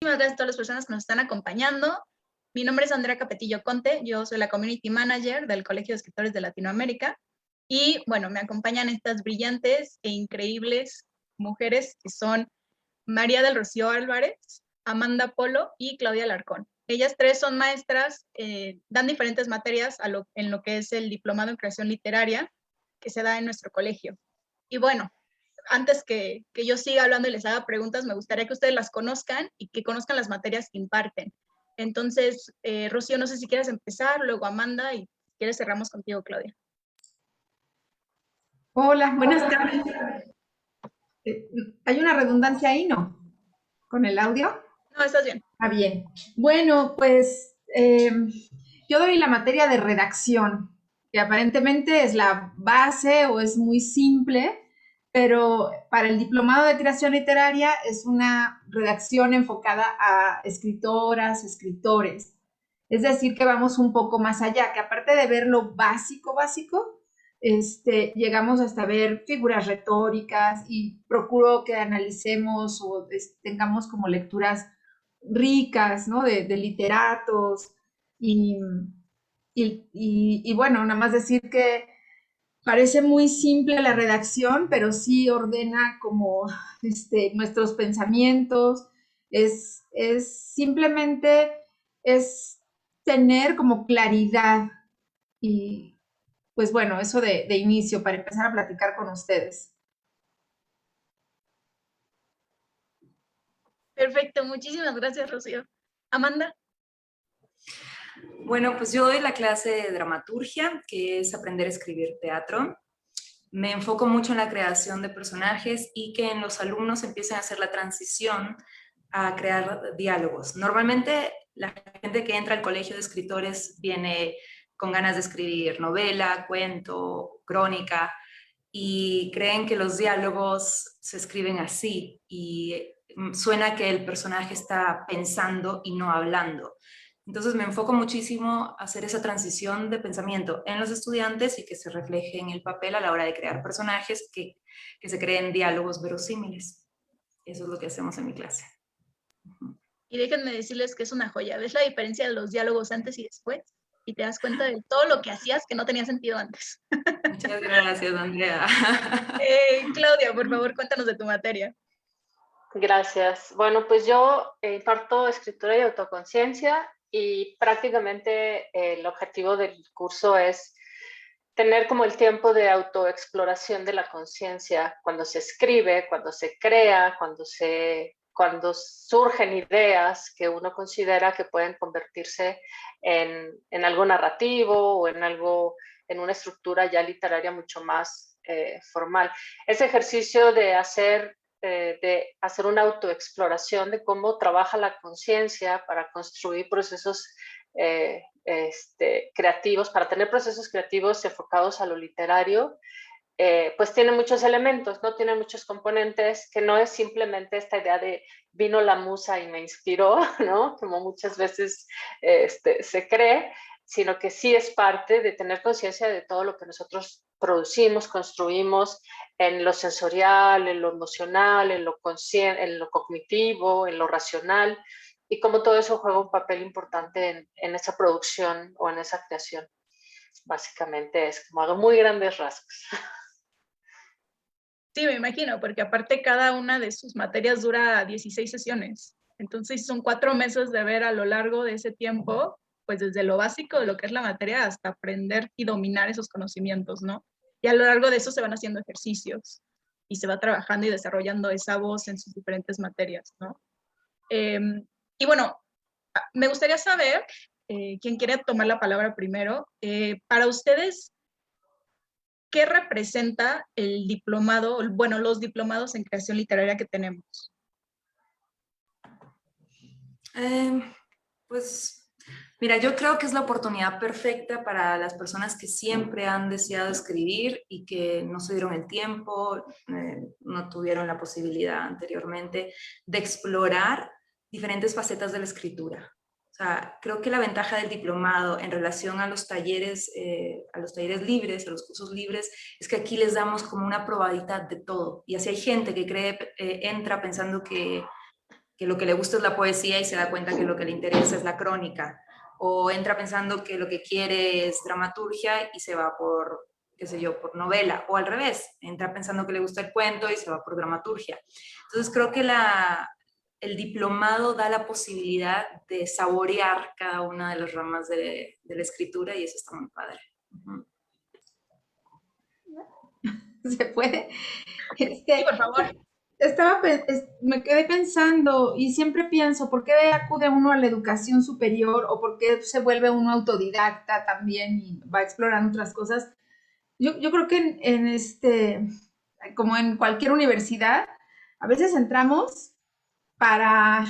Muchísimas gracias a todas las personas que nos están acompañando. Mi nombre es Andrea Capetillo Conte, yo soy la Community Manager del Colegio de Escritores de Latinoamérica y bueno, me acompañan estas brillantes e increíbles mujeres que son María del Rocío Álvarez, Amanda Polo y Claudia Alarcón. Ellas tres son maestras, dan diferentes materias en lo que es el Diplomado en Creación Literaria que se da en nuestro colegio. Y bueno, antes que yo siga hablando y les haga preguntas, me gustaría que ustedes las conozcan y que conozcan las materias que imparten. Entonces, Rocío, no sé si quieres empezar, luego Amanda, y si quieres cerramos contigo, Claudia. Hola, buenas tardes. ¿Hay una redundancia ahí, no? ¿Con el audio? No, estás bien. Ah, bien. Bueno, pues yo doy la materia de redacción, que aparentemente es la base o es muy simple, pero para el diplomado de creación literaria es una redacción enfocada a escritoras, escritores. Es decir, que vamos un poco más allá, que aparte de ver lo básico, básico, llegamos hasta ver figuras retóricas y procuro que analicemos o tengamos como lecturas ricas, ¿no? De literatos y, y bueno, nada más decir que parece muy simple la redacción, pero sí ordena como nuestros pensamientos, es simplemente es tener como claridad y pues bueno, eso de inicio para empezar a platicar con ustedes. Perfecto, muchísimas gracias, Rocío. Amanda. Bueno, pues yo doy la clase de dramaturgia, que es aprender a escribir teatro. Me enfoco mucho en la creación de personajes y que en los alumnos empiecen a hacer la transición a crear diálogos. Normalmente la gente que entra al colegio de escritores viene con ganas de escribir novela, cuento, crónica, y creen que los diálogos se escriben así y suena que el personaje está pensando y no hablando. Entonces me enfoco muchísimo a hacer esa transición de pensamiento en los estudiantes y que se refleje en el papel a la hora de crear personajes que se creen diálogos verosímiles. Eso es lo que hacemos en mi clase. Y déjenme decirles que es una joya. ¿Ves la diferencia de los diálogos antes y después? Y te das cuenta de todo lo que hacías que no tenía sentido antes. Muchas gracias, Andrea. Claudia, por favor, cuéntanos de tu materia. Gracias. Bueno, pues yo imparto escritura y autoconciencia y prácticamente el objetivo del curso es tener como el tiempo de autoexploración de la conciencia cuando se escribe, cuando se crea, cuando surgen ideas que uno considera que pueden convertirse en algo narrativo o en una estructura ya literaria mucho más formal. Ese ejercicio de hacer una autoexploración de cómo trabaja la conciencia para construir procesos creativos, para tener procesos creativos enfocados a lo literario, pues tiene muchos elementos, ¿no? Tiene muchos componentes, que no es simplemente esta idea de vino la musa y me inspiró, ¿no? Como muchas veces se cree, sino que sí es parte de tener conciencia de todo lo que nosotros producimos, construimos en lo sensorial, en lo emocional, en lo cognitivo, en lo racional, y cómo todo eso juega un papel importante en esa producción o en esa creación. Básicamente es como a muy grandes rasgos. Sí, me imagino, porque aparte cada una de sus materias dura 16 sesiones. Entonces son 4 meses de ver a lo largo de ese tiempo, pues desde lo básico de lo que es la materia hasta aprender y dominar esos conocimientos, ¿no? Y a lo largo de eso se van haciendo ejercicios y se va trabajando y desarrollando esa voz en sus diferentes materias, ¿no? Y bueno, me gustaría saber, quién quiere tomar la palabra primero, para ustedes, ¿qué representa el diplomado, bueno, los diplomados en creación literaria que tenemos? Pues mira, yo creo que es la oportunidad perfecta para las personas que siempre han deseado escribir y que no se dieron el tiempo, no tuvieron la posibilidad anteriormente de explorar diferentes facetas de la escritura. O sea, creo que la ventaja del diplomado en relación a los talleres libres, a los cursos libres, es que aquí les damos como una probadita de todo. Y así hay gente que entra pensando que que lo que le gusta es la poesía y se da cuenta que lo que le interesa es la crónica, o entra pensando que lo que quiere es dramaturgia y se va por, qué sé yo, por novela, o al revés, entra pensando que le gusta el cuento y se va por dramaturgia. Entonces creo que el diplomado da la posibilidad de saborear cada una de las ramas de la escritura y eso está muy padre. Uh-huh. ¿Se puede? Sí, por favor. Me quedé pensando y siempre pienso, ¿por qué acude uno a la educación superior o por qué se vuelve uno autodidacta también y va explorando otras cosas? Yo creo que como en cualquier universidad, a veces entramos para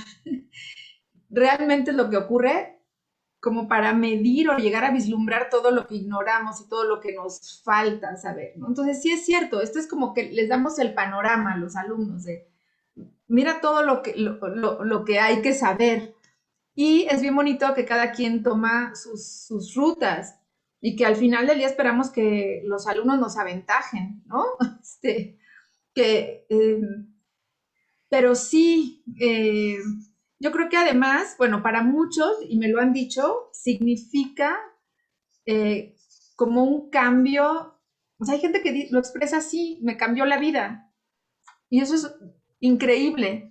realmente lo que ocurre, como para medir o llegar a vislumbrar todo lo que ignoramos y todo lo que nos falta saber, ¿no? Entonces sí es cierto, esto es como que les damos el panorama a los alumnos de, mira todo lo que hay que saber. Y es bien bonito que cada quien toma sus rutas y que al final del día esperamos que los alumnos nos aventajen, ¿no? Que, pero sí, yo creo que además, bueno, para muchos, y me lo han dicho, significa como un cambio. O sea, hay gente que lo expresa así, me cambió la vida. Y eso es increíble.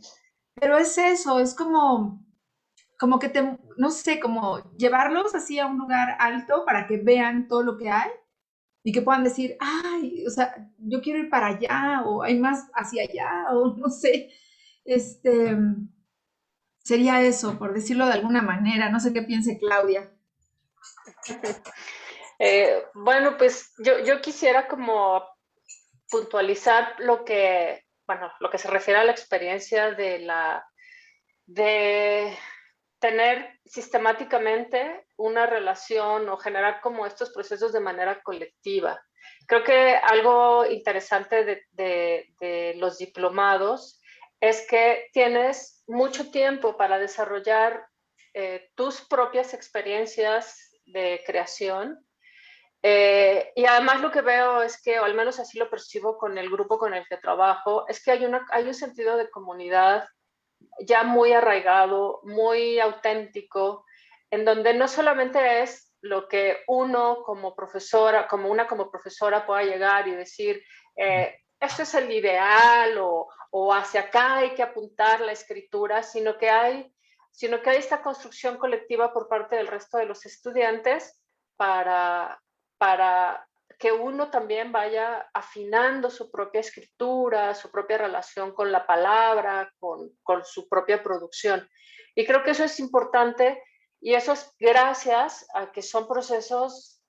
Pero es eso, es como que no sé, como llevarlos así a un lugar alto para que vean todo lo que hay y que puedan decir, ay, o sea, yo quiero ir para allá, o hay más hacia allá, o no sé. Este, Sería eso, por decirlo de alguna manera. No sé qué piense Claudia. Bueno, pues yo quisiera como puntualizar lo que se refiere a la experiencia de tener sistemáticamente una relación o generar como estos procesos de manera colectiva. Creo que algo interesante de los diplomados es que tienes mucho tiempo para desarrollar tus propias experiencias de creación. Y además lo que veo es que, o al menos así lo percibo con el grupo con el que trabajo, es que hay un sentido de comunidad ya muy arraigado, muy auténtico, en donde no solamente es lo que uno como profesora, como profesora pueda llegar y decir, esto es el ideal o hacia acá hay que apuntar la escritura, sino que hay esta construcción colectiva por parte del resto de los estudiantes para que uno también vaya afinando su propia escritura, su propia relación con la palabra, con su propia producción. Y creo que eso es importante y eso es gracias a que son procesos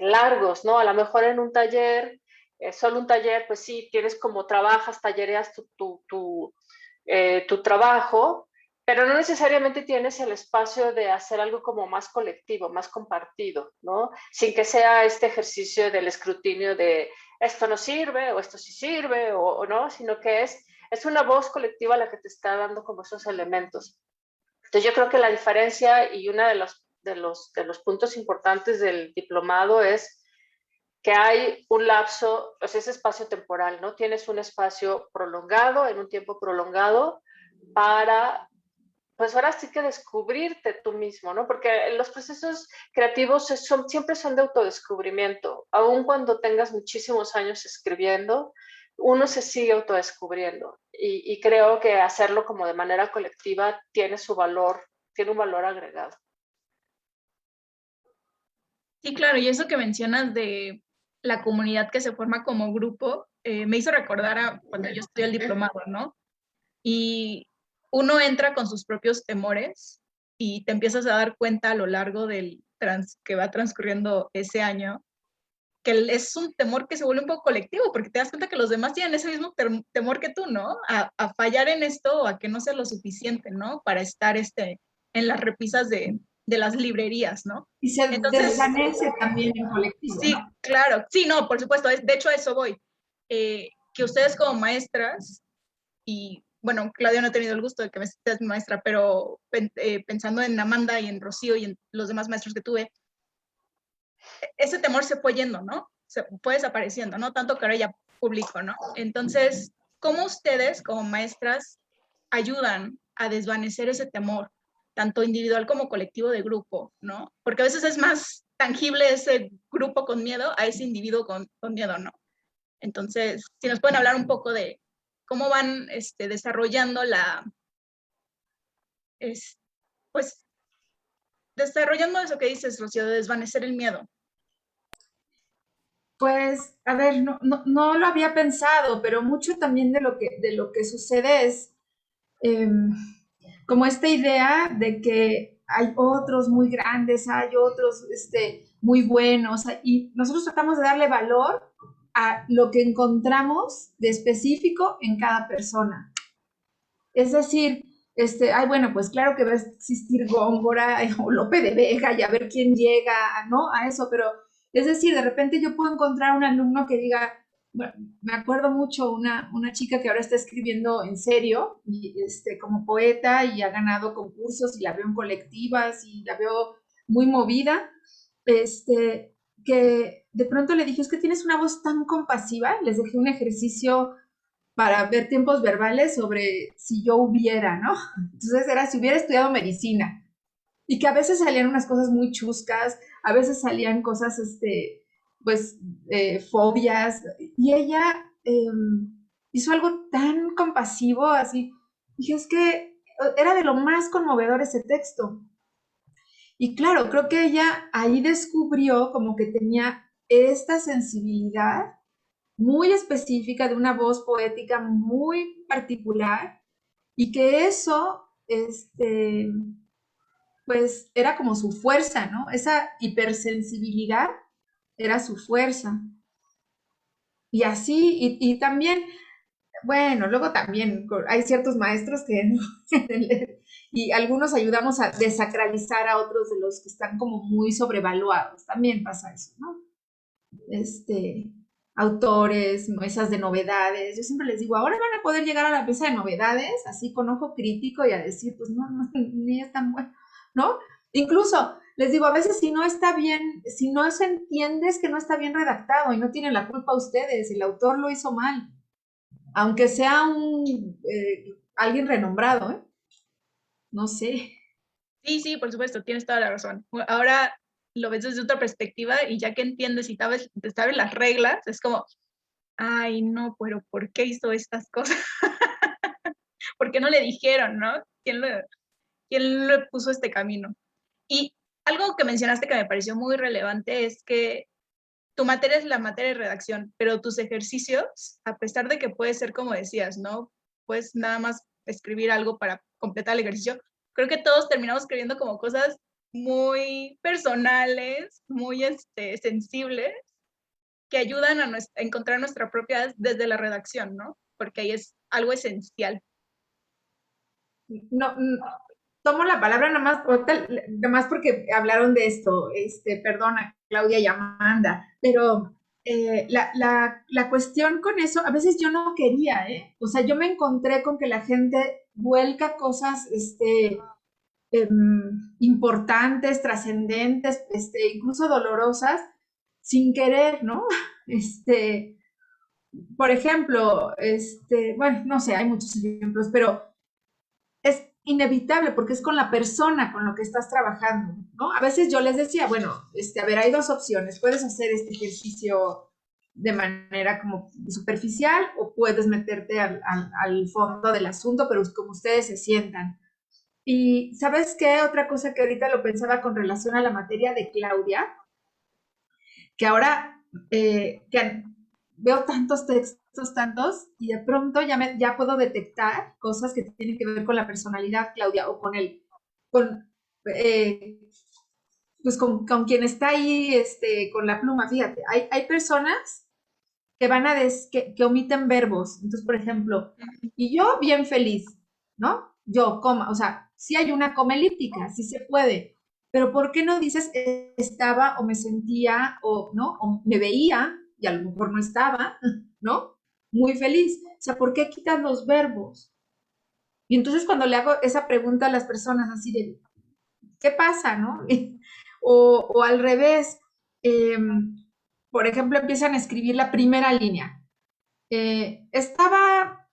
largos, ¿no? A lo mejor en un taller, solo un taller, pues sí, tienes como trabajas, tallereas tu trabajo, pero no necesariamente tienes el espacio de hacer algo como más colectivo, más compartido, ¿no? Sin que sea este ejercicio del escrutinio de esto no sirve o esto sí sirve o no, sino que es una voz colectiva la que te está dando como esos elementos. Entonces yo creo que la diferencia y uno de los puntos importantes del diplomado es que hay un lapso, pues ese espacio temporal, ¿no? Tienes un espacio prolongado, en un tiempo prolongado, para pues ahora sí que descubrirte tú mismo, ¿no? Porque los procesos creativos siempre son de autodescubrimiento. Aun cuando tengas muchísimos años escribiendo, uno se sigue autodescubriendo. Y creo que hacerlo como de manera colectiva tiene un valor agregado. Sí, claro, y eso que mencionas de la comunidad que se forma como grupo, me hizo recordar a cuando yo estudié el diplomado, ¿no? Y uno entra con sus propios temores y te empiezas a dar cuenta a lo largo que va transcurriendo ese año, que es un temor que se vuelve un poco colectivo, porque te das cuenta que los demás tienen ese mismo temor que tú, ¿no? A fallar en esto o a que no sea lo suficiente, ¿no? Para estar en las repisas de las librerías, ¿no? Y se desvanece también en colectivo. Sí, claro. Sí, no, por supuesto. De hecho, a eso voy. Que ustedes como maestras, y bueno, Claudia no he tenido el gusto de que me seas mi maestra, pero pensando en Amanda y en Rocío y en los demás maestros que tuve, ese temor se fue yendo, ¿no? Se fue desapareciendo, ¿no? Tanto que ahora ya publico, ¿no? Entonces, ¿cómo ustedes como maestras ayudan a desvanecer ese temor, tanto individual como colectivo de grupo, ¿no? Porque a veces es más tangible ese grupo con miedo a ese individuo con miedo, ¿no? Entonces, si nos pueden hablar un poco de cómo van desarrollando pues, desarrollando eso que dices, Rocío, de desvanecer el miedo. Pues, a ver, no lo había pensado, pero mucho también de lo que sucede es como esta idea de que hay otros muy grandes, hay otros muy buenos, y nosotros tratamos de darle valor a lo que encontramos de específico en cada persona. Es decir, ay, bueno, pues claro que va a existir Góngora o Lope de Vega y a ver quién llega, ¿no? A eso, pero es decir, de repente yo puedo encontrar un alumno que diga, bueno, me acuerdo mucho una chica que ahora está escribiendo en serio, y, como poeta y ha ganado concursos y la veo en colectivas y la veo muy movida, que de pronto le dije, es que tienes una voz tan compasiva, les dejé un ejercicio para ver tiempos verbales sobre si yo hubiera, ¿no? Entonces era si hubiera estudiado medicina. Y que a veces salían unas cosas muy chuscas, a veces salían cosas, pues, fobias. Y ella hizo algo tan compasivo, así. Dije, es que era de lo más conmovedor ese texto. Y claro, creo que ella ahí descubrió como que tenía esta sensibilidad muy específica, de una voz poética muy particular, y que eso, pues era como su fuerza, ¿no? Esa hipersensibilidad era su fuerza. Y así, y también, bueno, luego también hay ciertos maestros que no, y algunos ayudamos a desacralizar a otros de los que están como muy sobrevaluados. También pasa eso, ¿no? Autores, mesas de novedades. Yo siempre les digo, ahora van a poder llegar a la mesa de novedades así con ojo crítico y a decir, pues no, ni es tan bueno, ¿no? Incluso les digo, a veces si no está bien, si no se entiende es que no está bien redactado y no tienen la culpa ustedes, el autor lo hizo mal, aunque sea alguien renombrado, ¿eh? No sé. Sí, por supuesto, tienes toda la razón. Ahora lo ves desde otra perspectiva y ya que entiendes y sabes las reglas, es como, ay, no, pero ¿por qué hizo estas cosas? ¿Por qué no le dijeron, no? ¿Quién le puso este camino? Y algo que mencionaste que me pareció muy relevante es que tu materia es la materia de redacción, pero tus ejercicios, a pesar de que puede ser como decías, ¿no? Pues nada más escribir algo para completar el ejercicio, creo que todos terminamos escribiendo como cosas muy personales, muy sensibles, que ayudan a encontrar nuestra propia desde la redacción, ¿no? Porque ahí es algo esencial. No, tomo la palabra nada más porque hablaron de esto, perdona, Claudia y Amanda, pero la cuestión con eso, a veces yo no quería, ¿eh? O sea, yo me encontré con que la gente vuelca cosas, importantes, trascendentes, incluso dolorosas, sin querer, ¿no? Este, por ejemplo, bueno, no sé, hay muchos ejemplos, pero es inevitable porque es con la persona con lo que estás trabajando, ¿no? A veces yo les decía, bueno, a ver, hay dos opciones, puedes hacer este ejercicio de manera como superficial o puedes meterte al fondo del asunto, pero como ustedes se sientan. Y ¿sabes qué? Otra cosa que ahorita lo pensaba con relación a la materia de Claudia, que ahora que veo tantos textos, tantos, y de pronto ya puedo detectar cosas que tienen que ver con la personalidad, Claudia, o eh, pues con quien está ahí, con la pluma. Fíjate, hay personas que van que omiten verbos. Entonces, por ejemplo, y yo bien feliz, ¿no? Yo, coma, o sea, sí hay una coma elíptica, sí se puede, pero ¿por qué no dices estaba o me sentía o, ¿no? O me veía y a lo mejor no estaba, ¿no? Muy feliz. O sea, ¿por qué quitas los verbos? Y entonces cuando le hago esa pregunta a las personas así de, ¿qué pasa, no? O al revés, eh, por ejemplo, empiezan a escribir la primera línea. Estaba,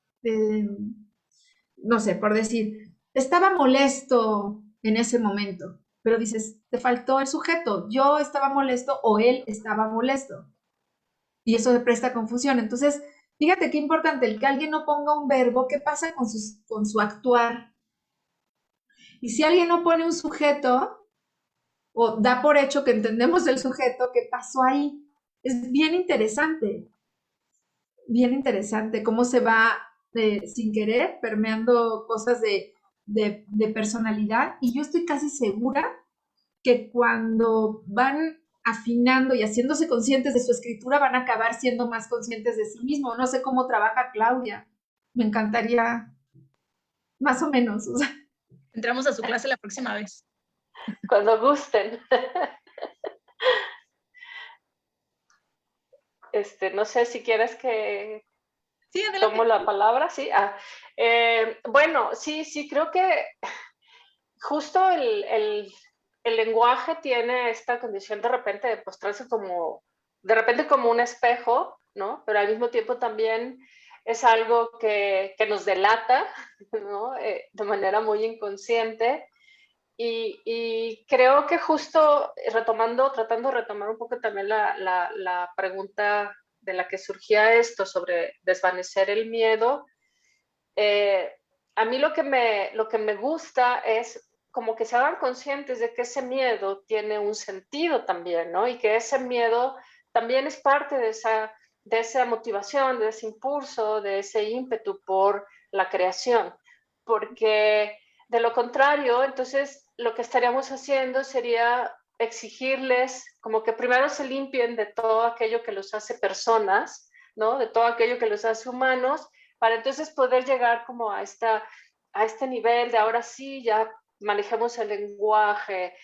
no sé, por decir, estaba molesto en ese momento, pero dices, te faltó el sujeto, yo estaba molesto o él estaba molesto. Y eso se presta confusión. Entonces, fíjate qué importante el que alguien no ponga un verbo, ¿qué pasa con su actuar? Y si alguien no pone un sujeto, o da por hecho que entendemos el sujeto, ¿qué pasó ahí? Es bien interesante cómo se va sin querer permeando cosas de personalidad. Y yo estoy casi segura que cuando van afinando y haciéndose conscientes de su escritura, van a acabar siendo más conscientes de sí mismos. No sé cómo trabaja Claudia. Me encantaría, más o menos. O sea, Entramos a su clase la próxima vez. Cuando gusten. No sé si quieres que Sí, adelante. tomo la palabra, ¿sí? Bueno, sí, creo que justo el lenguaje tiene esta condición de repente de mostrarse como, de repente como un espejo, ¿no? Pero al mismo tiempo también es algo que nos delata, ¿no? De manera muy inconsciente. Y creo que justo tratando de retomar un poco también la pregunta de la que surgía esto sobre desvanecer el miedo, a mí lo que me gusta es como que se hagan conscientes de que ese miedo tiene un sentido también, ¿no? Y que ese miedo también es parte de esa motivación, de ese impulso, de ese ímpetu por la creación. Porque de lo contrario, entonces lo que estaríamos haciendo sería exigirles como que primero se limpien de todo aquello que los hace personas, ¿no? De todo aquello que los hace humanos, para entonces poder llegar como a este nivel de ahora sí ya manejemos el lenguaje,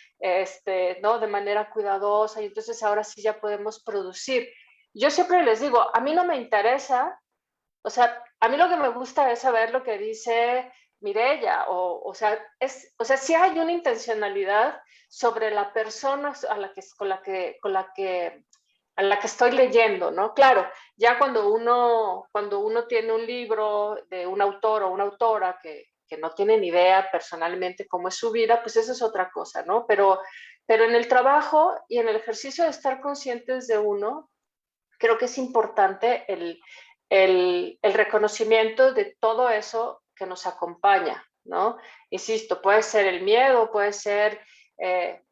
¿no? De manera cuidadosa, y entonces ahora sí ya podemos producir. Yo siempre les digo, a mí no me interesa, o sea, a mí lo que me gusta es saber lo que dice Mireia, o sea, sí hay una intencionalidad sobre la persona a la que estoy leyendo, ¿no? Claro, ya cuando uno tiene un libro de un autor o una autora que no tiene ni idea personalmente cómo es su vida, pues eso es otra cosa, ¿no? Pero en el trabajo y en el ejercicio de estar conscientes de uno, creo que es importante el reconocimiento de todo eso que nos acompaña, ¿no? Insisto, puede ser el miedo, puede ser,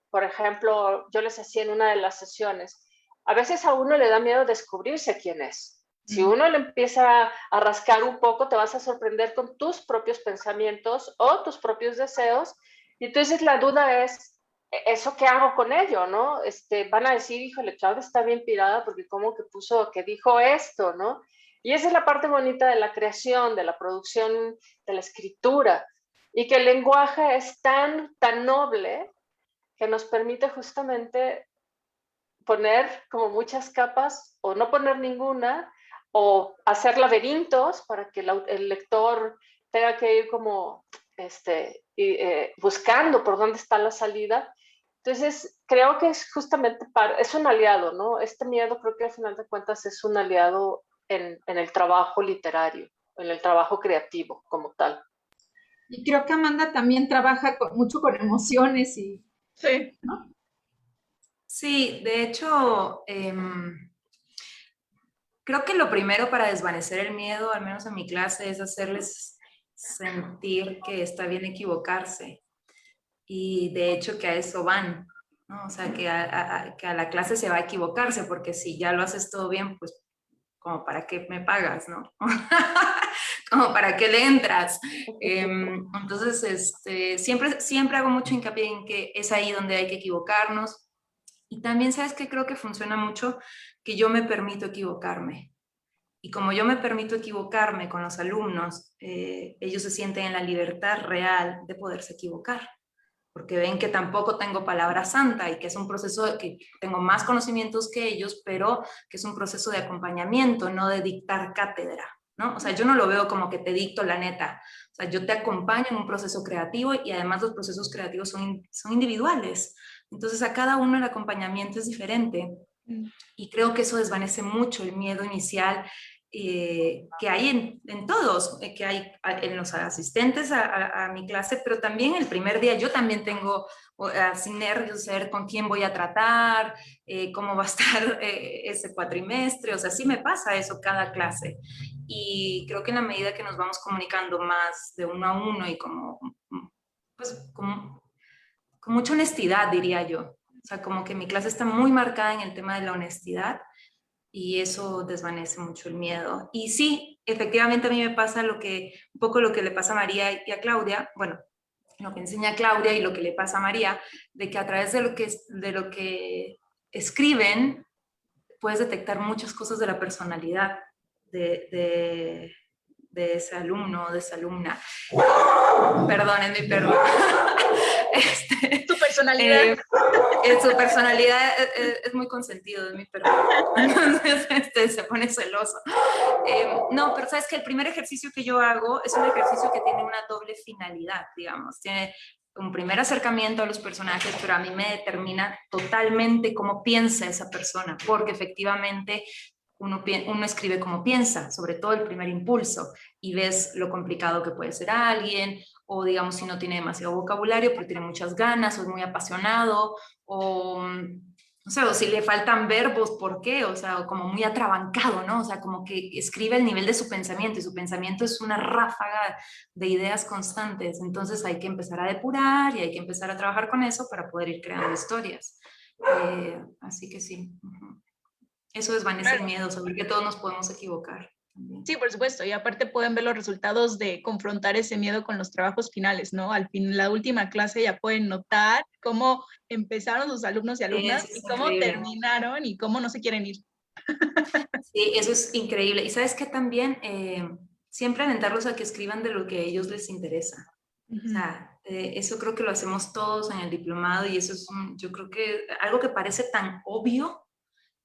por ejemplo, yo les hacía en una de las sesiones, a veces a uno le da miedo descubrirse quién es. Si uno le empieza a rascar un poco, te vas a sorprender con tus propios pensamientos o tus propios deseos. Y entonces la duda es, ¿eso qué hago con ello, no? Van a decir, híjole, Claudia está bien pirada porque como que dijo esto, ¿no? Y esa es la parte bonita de la creación, de la producción, de la escritura. Y que el lenguaje es tan noble que nos permite justamente poner como muchas capas o no poner ninguna o hacer laberintos para que el lector tenga que ir como buscando por dónde está la salida. Entonces, creo que es justamente es un aliado, ¿no? Este miedo creo que al final de cuentas es un aliado en el trabajo literario, en el trabajo creativo como tal. y creo que Amanda también trabaja mucho con emociones y, Sí. ¿no? Sí, de hecho, creo que lo primero para desvanecer el miedo, al menos en mi clase, es hacerles sentir que está bien equivocarse. Y de hecho que a eso van, ¿no? O sea, que a la clase se va a equivocarse, porque si ya lo haces todo bien, pues como para qué me pagas, ¿no? Como para qué le entras. Entonces, siempre hago mucho hincapié en que es ahí donde hay que equivocarnos. Y también, ¿sabes qué? Creo que funciona mucho que yo me permito equivocarme. Y como yo me permito equivocarme con los alumnos, ellos se sienten en la libertad real de poderse equivocar, porque ven que tampoco tengo palabra santa y que es un proceso que tengo más conocimientos que ellos, pero que es un proceso de acompañamiento, no de dictar cátedra, ¿no? O sea, yo no lo veo como que te dicto la neta, o sea, yo te acompaño en un proceso creativo y además los procesos creativos son individuales, entonces a cada uno el acompañamiento es diferente y creo que eso desvanece mucho el miedo inicial que hay en todos, que hay en los asistentes a mi clase, pero también el primer día yo también tengo así nervios de saber con quién voy a tratar, cómo va a estar ese cuatrimestre, o sea, sí me pasa eso cada clase. Y creo que en la medida que nos vamos comunicando más de uno a uno y como, pues, con mucha honestidad, diría yo. O sea, como que mi clase está muy marcada en el tema de la honestidad y eso desvanece mucho el miedo. Y sí, efectivamente a mí me pasa un poco lo que le pasa a María y a Claudia, bueno, lo que enseña Claudia y lo que le pasa a María, de que a través de lo que escriben puedes detectar muchas cosas de la personalidad de ese alumno o de esa alumna. Perdón, es mi perro. Tu personalidad. Su personalidad es muy consentido de mi perro. Entonces se pone celoso. No, pero sabes que el primer ejercicio que yo hago es un ejercicio que tiene una doble finalidad, digamos. Tiene un primer acercamiento a los personajes, pero a mí me determina totalmente cómo piensa esa persona, porque efectivamente uno escribe como piensa, sobre todo el primer impulso, y ves lo complicado que puede ser alguien, o digamos si no tiene demasiado vocabulario, pero tiene muchas ganas, o es muy apasionado, o no sé, o si le faltan verbos, ¿por qué? O sea, como muy atrabancado, ¿no? O sea, como que escribe el nivel de su pensamiento, y su pensamiento es una ráfaga de ideas constantes, entonces hay que empezar a depurar y hay que empezar a trabajar con eso para poder ir creando historias. Así que sí. Eso desvanece el miedo, saber que todos nos podemos equivocar. También. Sí, por supuesto, y aparte pueden ver los resultados de confrontar ese miedo con los trabajos finales, ¿no? Al fin, la última clase ya pueden notar cómo empezaron sus alumnos y alumnas y cómo increíble. Terminaron y cómo no se quieren ir. Sí, eso es increíble. Y sabes que también siempre alentarlos a que escriban de lo que a ellos les interesa. O sea, eso creo que lo hacemos todos en el diplomado y eso es, yo creo que algo que parece tan obvio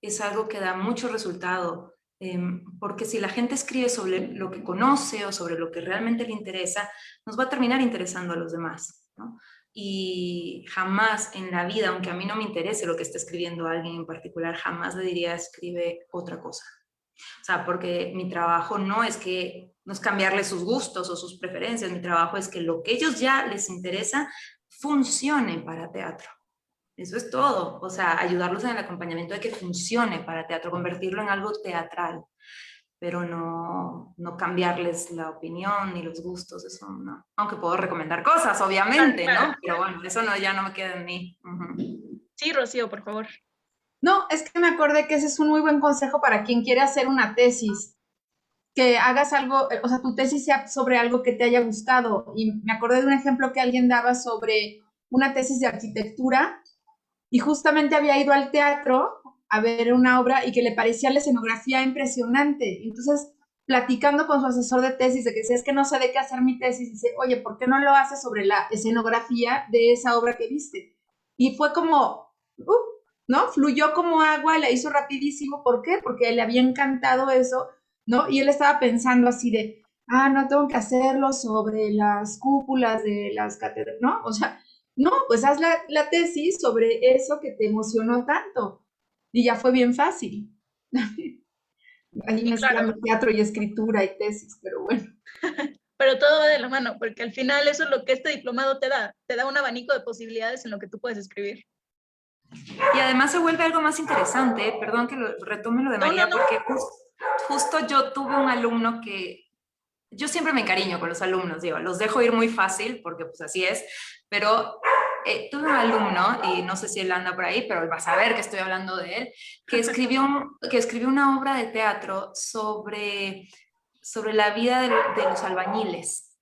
es algo que da mucho resultado. Porque si la gente escribe sobre lo que conoce o sobre lo que realmente le interesa, nos va a terminar interesando a los demás, ¿no? Y jamás en la vida, aunque a mí no me interese lo que está escribiendo alguien en particular, jamás le diría escribe otra cosa. O sea, porque mi trabajo no es cambiarle sus gustos o sus preferencias, mi trabajo es que lo que ellos ya les interesa funcione para teatro. Eso es todo, o sea, ayudarlos en el acompañamiento de que funcione para teatro, convertirlo en algo teatral, pero no cambiarles la opinión ni los gustos, eso no. Aunque puedo recomendar cosas, obviamente, claro. ¿no? Pero bueno, eso ya no me queda en mí. Sí, Rocío, por favor. No, es que me acordé que ese es un muy buen consejo para quien quiere hacer una tesis, que hagas algo, o sea, tu tesis sea sobre algo que te haya gustado. Y me acordé de un ejemplo que alguien daba sobre una tesis de arquitectura y justamente había ido al teatro a ver una obra y que le parecía la escenografía impresionante. Entonces, platicando con su asesor de tesis, de que decía, es que no sé de qué hacer mi tesis, dice, oye, ¿por qué no lo haces sobre la escenografía de esa obra que viste? Y fue como, ¿no? Fluyó como agua, la hizo rapidísimo. ¿Por qué? Porque le había encantado eso, ¿no? Y él estaba pensando así de, no tengo que hacerlo sobre las cúpulas de las catedrales, ¿no? O sea, no, pues haz la tesis sobre eso que te emocionó tanto. Y ya fue bien fácil. Ahí Sí, mezclando claro. teatro y escritura y tesis, pero bueno. Pero todo va de la mano, porque al final eso es lo que este diplomado te da un abanico de posibilidades en lo que tú puedes escribir. Y además se vuelve algo más interesante, perdón que retome lo de María, No. porque justo yo tuve un alumno que, yo siempre me encariño con los alumnos, digo, los dejo ir muy fácil, porque pues así es, pero tuve un alumno, y no sé si él anda por ahí, pero él va a saber que estoy hablando de él, que escribió una obra de teatro sobre la vida de los albañiles,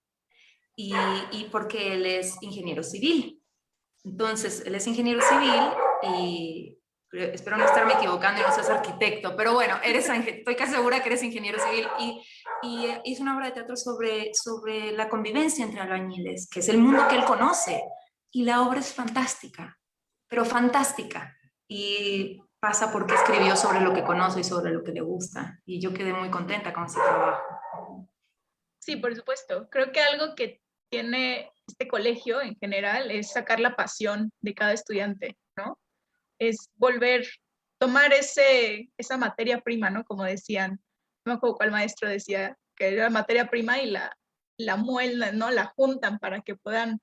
y porque él es ingeniero civil. Entonces, él es ingeniero civil y espero no estarme equivocando y no seas arquitecto, pero bueno, estoy casi segura que eres ingeniero civil y hizo una obra de teatro sobre la convivencia entre albañiles, que es el mundo que él conoce. Y la obra es fantástica, pero fantástica. Y pasa porque escribió sobre lo que conoce y sobre lo que le gusta. Y yo quedé muy contenta con ese trabajo. Sí, por supuesto. Creo que algo que tiene este colegio en general es sacar la pasión de cada estudiante, ¿no? Es tomar esa materia prima, ¿no? Como decían, no me acuerdo cuál maestro decía que era materia prima y la mueldan, ¿no? La juntan para que puedan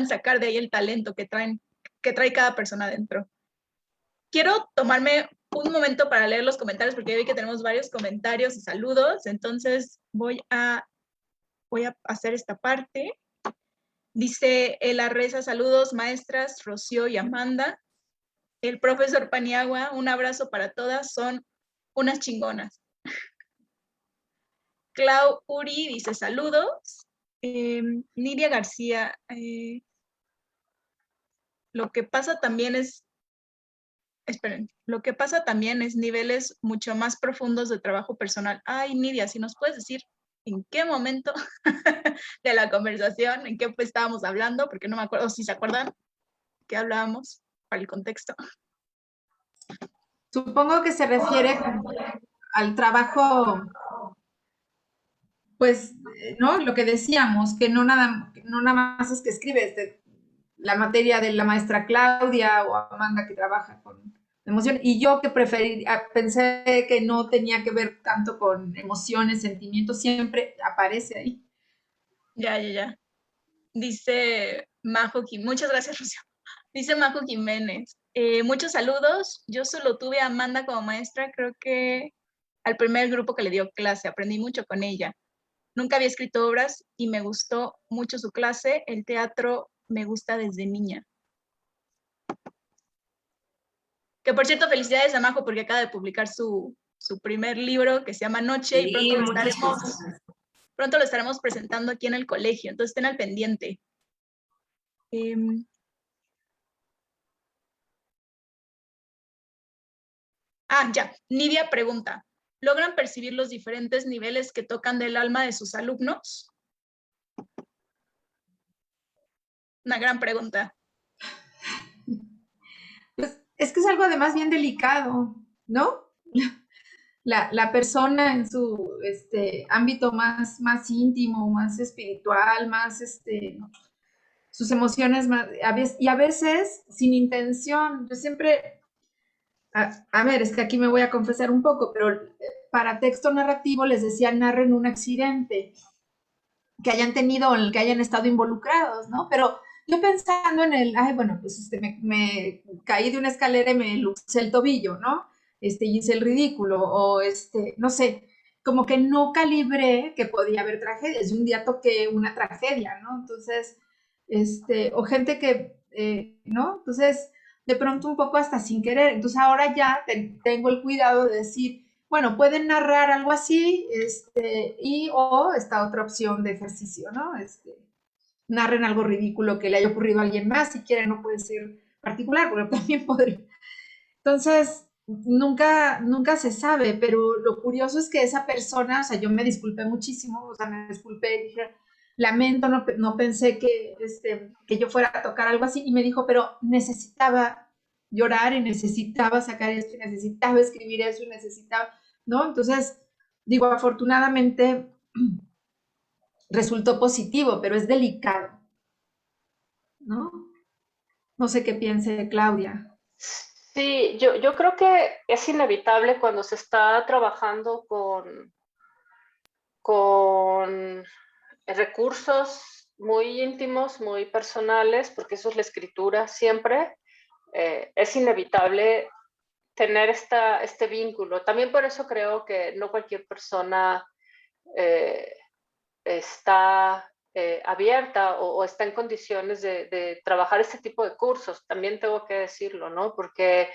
sacar de ahí el talento que trae cada persona dentro. Quiero tomarme un momento para leer los comentarios porque ya vi que tenemos varios comentarios y saludos, entonces voy a hacer esta parte. Dice Ela Reza, saludos maestras, Rocío y Amanda. El profesor Paniagua, un abrazo para todas, son unas chingonas. Clau Uri dice saludos. Nidia García, lo que pasa también es niveles mucho más profundos de trabajo personal. Ay, Nidia, si nos puedes decir en qué momento de la conversación, en qué estábamos hablando, porque no me acuerdo, si se acuerdan que hablábamos para el contexto. Supongo que se refiere al trabajo, pues, ¿no? Lo que decíamos, que no nada más es que escribes, la materia de la maestra Claudia o Amanda que trabaja con emoción, y yo que pensé que no tenía que ver tanto con emociones, sentimientos, siempre aparece ahí. Ya. Dice Majo, muchas gracias, Rocío. Dice Majo Jiménez, muchos saludos, yo solo tuve a Amanda como maestra, creo que al primer grupo que le dio clase, aprendí mucho con ella. Nunca había escrito obras y me gustó mucho su clase, el teatro me gusta desde niña. Que por cierto, felicidades a Majo porque acaba de publicar su primer libro que se llama Noche y pronto lo estaremos presentando aquí en el colegio, entonces estén al pendiente. Ya, Nidia pregunta, ¿logran percibir los diferentes niveles que tocan del alma de sus alumnos? Una gran pregunta. Pues es que es algo además bien delicado, ¿no? La persona en su ámbito más íntimo, más espiritual, más sus emociones más, y a veces sin intención. Yo siempre, a ver, es que aquí me voy a confesar un poco, pero para texto narrativo les decía narren un accidente que hayan tenido o en el que hayan estado involucrados, ¿no? Pero yo pensando en bueno, pues me caí de una escalera y me luxé el tobillo, ¿no? Y hice el ridículo, o no sé, como que no calibré que podía haber tragedias. Un día toqué una tragedia, ¿no? Entonces, o gente que, ¿no? Entonces, de pronto un poco hasta sin querer. Entonces ahora ya tengo el cuidado de decir, bueno, pueden narrar algo así, o esta otra opción de ejercicio, ¿no? Narren algo ridículo que le haya ocurrido a alguien más, si quieren, no puede ser particular, pero también podría. Entonces, nunca se sabe, pero lo curioso es que esa persona, o sea, yo me disculpé muchísimo, o sea, me disculpé, dije, lamento, no pensé que yo fuera a tocar algo así, y me dijo, pero necesitaba llorar y necesitaba sacar esto y necesitaba escribir eso y necesitaba, ¿no? Entonces, digo, afortunadamente resultó positivo, pero es delicado, ¿no? No sé qué piense Claudia. Sí, yo creo que es inevitable cuando se está trabajando con recursos muy íntimos, muy personales, porque eso es la escritura siempre, es inevitable tener este vínculo. También por eso creo que no cualquier persona está abierta o está en condiciones de trabajar este tipo de cursos, también tengo que decirlo, ¿no? Porque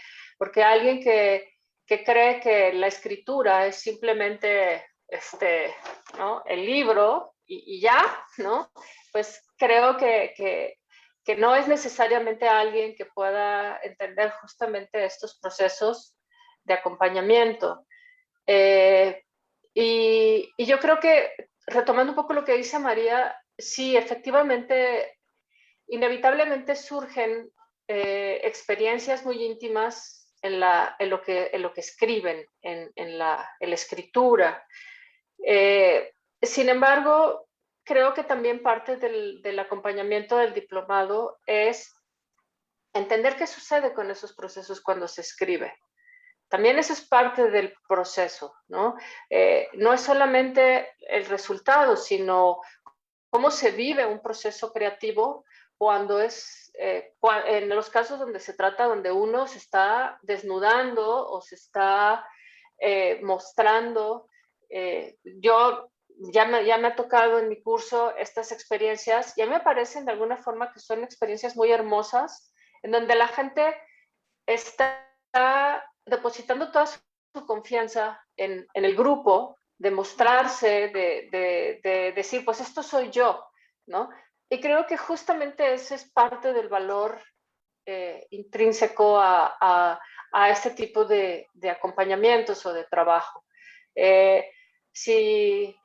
alguien que cree que la escritura es simplemente ¿no? El libro y ya, ¿no? Pues creo que no es necesariamente alguien que pueda entender justamente estos procesos de acompañamiento. Y yo creo que, retomando un poco lo que dice María, sí, efectivamente, inevitablemente surgen experiencias muy íntimas en lo que escriben, en la escritura. Sin embargo, creo que también parte del acompañamiento del diplomado es entender qué sucede con esos procesos cuando se escribe. también eso es parte del proceso, ¿no? No es solamente el resultado, sino cómo se vive un proceso creativo cuando en los casos donde se trata, donde uno se está desnudando o se está mostrando. Yo ya me ha tocado en mi curso estas experiencias y a mí me parecen de alguna forma que son experiencias muy hermosas, en donde la gente está depositando toda su confianza en el grupo, de mostrarse, de decir, pues esto soy yo, ¿no? Y creo que justamente ese es parte del valor intrínseco a este tipo de acompañamientos o de trabajo. Si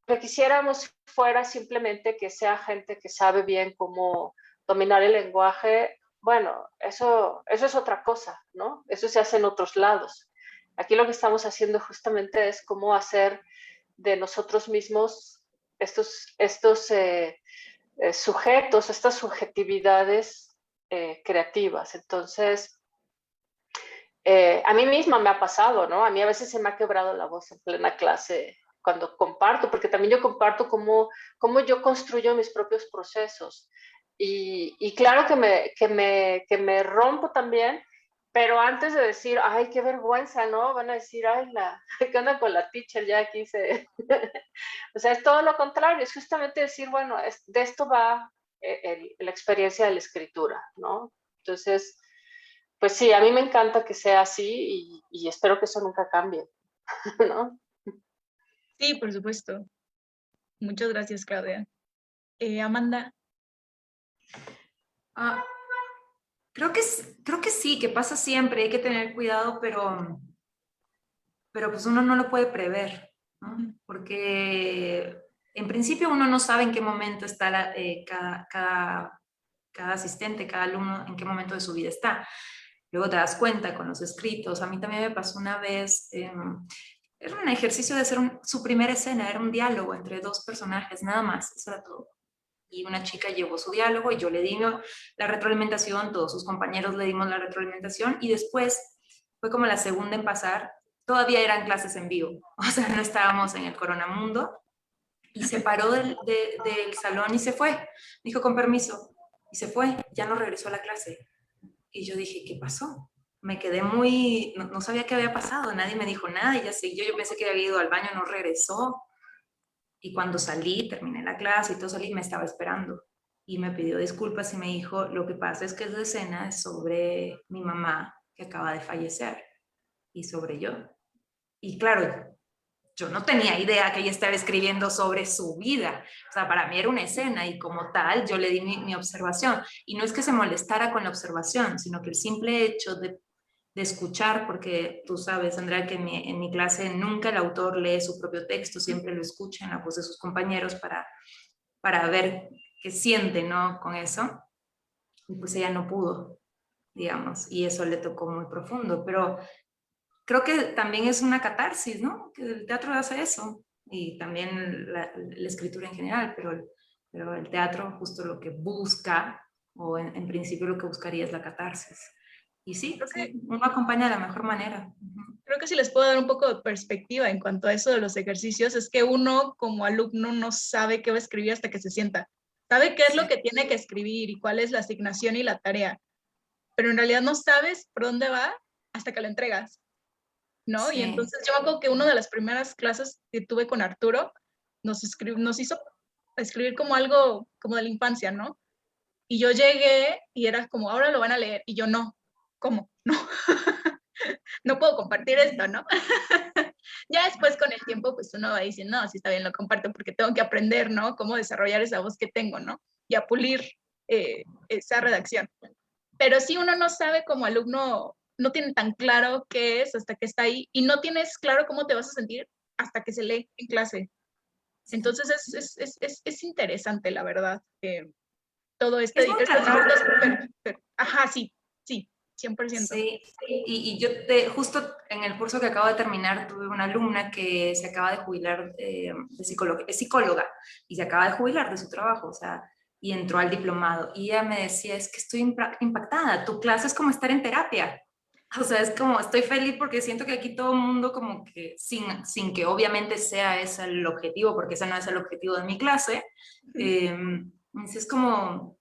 lo que quisiéramos fuera simplemente que sea gente que sabe bien cómo dominar el lenguaje, bueno, eso es otra cosa, ¿no? Eso se hace en otros lados. Aquí lo que estamos haciendo justamente es cómo hacer de nosotros mismos estos sujetos, estas subjetividades creativas. Entonces, a mí misma me ha pasado, ¿no? A mí a veces se me ha quebrado la voz en plena clase cuando comparto, porque también yo comparto cómo yo construyo mis propios procesos. Y claro que me rompo también, pero antes de decir, ay, qué vergüenza, ¿no? Van a decir, ay, ¿qué onda con la teacher? Ya aquí se... O sea, es todo lo contrario, es justamente decir, bueno, de esto va la experiencia de la escritura, ¿no? Entonces, pues sí, a mí me encanta que sea así y espero que eso nunca cambie, ¿no? Sí, por supuesto. Muchas gracias, Claudia. Amanda. Creo que sí, que pasa siempre, hay que tener cuidado, pero pues uno no lo puede prever, ¿no? Porque en principio uno no sabe en qué momento está cada asistente, cada alumno, en qué momento de su vida está. Luego te das cuenta con los escritos. A mí también me pasó una vez, era un ejercicio de hacer su primera escena, era un diálogo entre dos personajes, nada más, eso era todo. Y una chica llevó su diálogo y yo le di la retroalimentación, todos sus compañeros le dimos la retroalimentación y después fue como la segunda en pasar, todavía eran clases en vivo, o sea, no estábamos en el coronamundo, y se paró del salón y se fue, dijo con permiso, y se fue, ya no regresó a la clase. Y yo dije, ¿qué pasó? Me quedé no sabía qué había pasado, nadie me dijo nada, y ya siguió, yo pensé que había ido al baño, no regresó. Y cuando salí, terminé la clase y todo salí, me estaba esperando. Y me pidió disculpas y me dijo, lo que pasa es que esa escena es sobre mi mamá que acaba de fallecer y sobre yo. Y claro, yo no tenía idea que ella estaba escribiendo sobre su vida. O sea, para mí era una escena y como tal yo le di mi observación. Y no es que se molestara con la observación, sino que el simple hecho de escuchar, porque tú sabes, Andrea, que en mi clase nunca el autor lee su propio texto, siempre lo escucha en la voz de sus compañeros para ver qué siente, ¿no? Con eso. Y pues ella no pudo, digamos, y eso le tocó muy profundo. Pero creo que también es una catarsis, ¿no? Que el teatro hace eso, y también la escritura en general, pero el teatro justo lo que busca, o en principio lo que buscaría es la catarsis. Y sí, uno acompaña de la mejor manera. Creo que si les puedo dar un poco de perspectiva en cuanto a eso de los ejercicios, es que uno como alumno no sabe qué va a escribir hasta que se sienta. Sabe qué es lo que tiene que escribir y cuál es la asignación y la tarea, pero en realidad no sabes por dónde va hasta que lo entregas, ¿no? Sí. Y entonces yo me acuerdo que una de las primeras clases que tuve con Arturo nos hizo escribir como algo como de la infancia, ¿no? Y yo llegué y era como, ahora lo van a leer, y yo no, ¿cómo? No. No puedo compartir esto, ¿no? Ya después con el tiempo, pues uno va diciendo, no, sí está bien, lo comparto porque tengo que aprender, ¿no? Cómo desarrollar esa voz que tengo, ¿no? Y a pulir esa redacción. Pero sí uno no sabe como alumno, no tiene tan claro qué es hasta que está ahí y no tienes claro cómo te vas a sentir hasta que se lee en clase. Entonces es interesante, la verdad, todo este... Ajá, sí, 100%. Sí, y yo justo en el curso que acabo de terminar tuve una alumna que se acaba de jubilar de psicóloga, es psicóloga y se acaba de jubilar de su trabajo, o sea, y entró al diplomado y ella me decía, es que estoy impactada, tu clase es como estar en terapia. O sea, es como, estoy feliz porque siento que aquí todo el mundo como que, sin que obviamente sea ese el objetivo, porque ese no es el objetivo de mi clase, es como,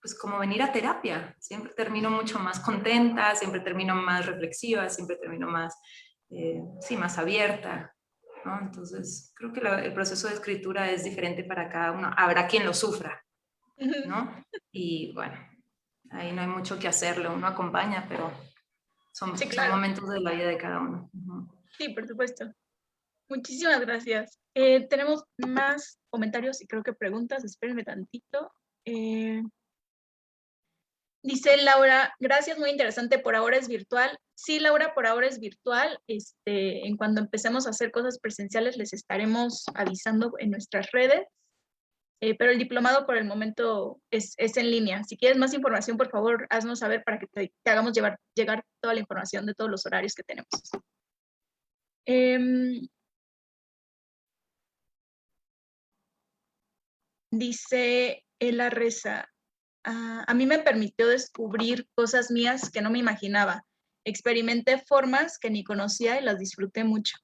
pues como venir a terapia. Siempre termino mucho más contenta, siempre termino más reflexiva, siempre termino más, sí, más abierta, ¿no? Entonces, creo que el proceso de escritura es diferente para cada uno. Habrá quien lo sufra, ¿no? Y bueno, ahí no hay mucho que hacerle, uno acompaña, pero son, Sí, son claro. momentos de la vida de cada uno. Sí, por supuesto. Muchísimas gracias. Tenemos más comentarios y creo que preguntas. Espérenme tantito. Dice Laura, gracias, muy interesante. Por ahora es virtual. Sí, Laura, por ahora es virtual. En cuando empecemos a hacer cosas presenciales les estaremos avisando en nuestras redes. Pero el diplomado por el momento es en línea. Si quieres más información, por favor, haznos saber para que te hagamos llegar toda la información de todos los horarios que tenemos. Dice Ela Reza, a mí me permitió descubrir cosas mías que no me imaginaba. Experimenté formas que ni conocía y las disfruté mucho.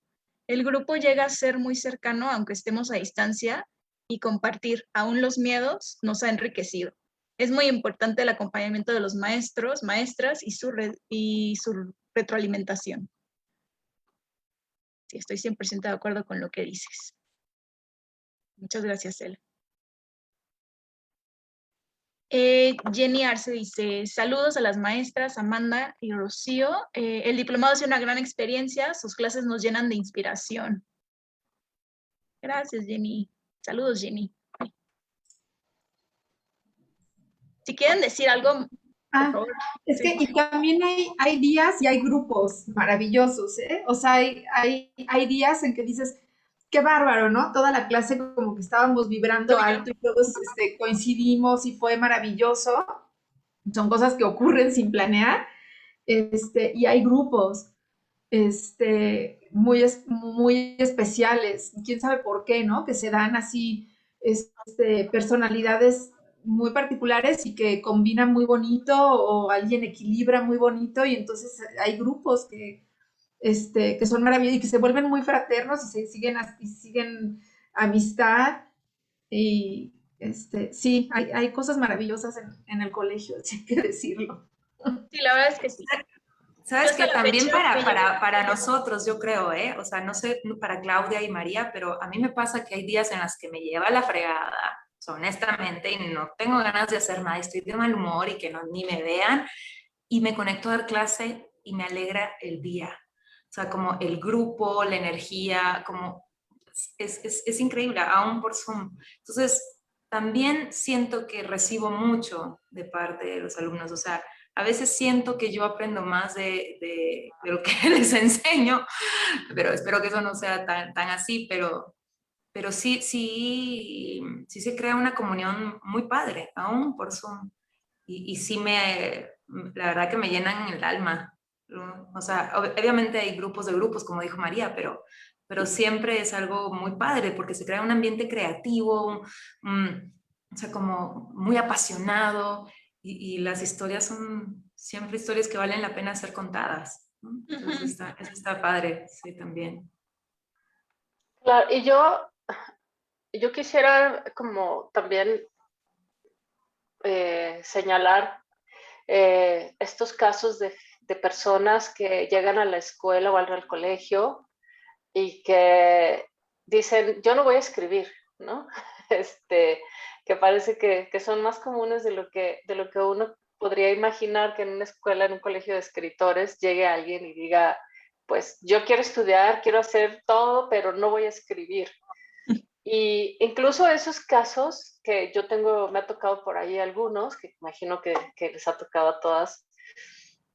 El grupo llega a ser muy cercano, aunque estemos a distancia, y compartir aún los miedos nos ha enriquecido. Es muy importante el acompañamiento de los maestros, maestras y su retroalimentación. Sí, estoy 100% de acuerdo con lo que dices. Muchas gracias, Ela. Jenny Arce dice, saludos a las maestras Amanda y Rocío. El diplomado ha sido una gran experiencia, sus clases nos llenan de inspiración. Gracias, Jenny. Saludos, Jenny. Si quieren decir algo, por favor. Es que Sí. y también hay días y hay grupos maravillosos, ¿eh? O sea, hay días en que dices, qué bárbaro, ¿no? Toda la clase como que estábamos vibrando alto y todos coincidimos y fue maravilloso. Son cosas que ocurren sin planear. Y hay grupos muy especiales, quién sabe por qué, ¿no? Que se dan así personalidades muy particulares y que combinan muy bonito o alguien equilibra muy bonito y entonces hay grupos que son maravillosos y que se vuelven muy fraternos y siguen amistad y sí, hay cosas maravillosas en el colegio, hay que decirlo. Sí, la verdad es que sí. Sabes que también fecha para nosotros, yo creo, o sea, no sé para Claudia y María, pero a mí me pasa que hay días en las que me lleva la fregada, o sea, honestamente, y no tengo ganas de hacer nada, estoy de mal humor y que no, ni me vean, y me conecto a dar clase y me alegra el día. O sea, como el grupo, la energía, como es increíble, aún por Zoom. Entonces, también siento que recibo mucho de parte de los alumnos, o sea, a veces siento que yo aprendo más de lo que les enseño, pero espero que eso no sea tan así, pero sí se crea una comunión muy padre, aún por Zoom. Y sí la verdad que me llenan el alma, ¿no? O sea, obviamente hay grupos de grupos, como dijo María, pero siempre es algo muy padre porque se crea un ambiente creativo, o sea, como muy apasionado y las historias son siempre historias que valen la pena ser contadas, ¿no? Entonces eso está padre, sí, también. Claro, y yo quisiera como también señalar estos casos de personas que llegan a la escuela o al colegio y que dicen, yo no voy a escribir, ¿no? Que parece que son más comunes de lo que uno podría imaginar que en una escuela, en un colegio de escritores, llegue alguien y diga, pues yo quiero estudiar, quiero hacer todo, pero no voy a escribir. Y incluso esos casos que yo tengo, me ha tocado por ahí algunos, que imagino que les ha tocado a todas,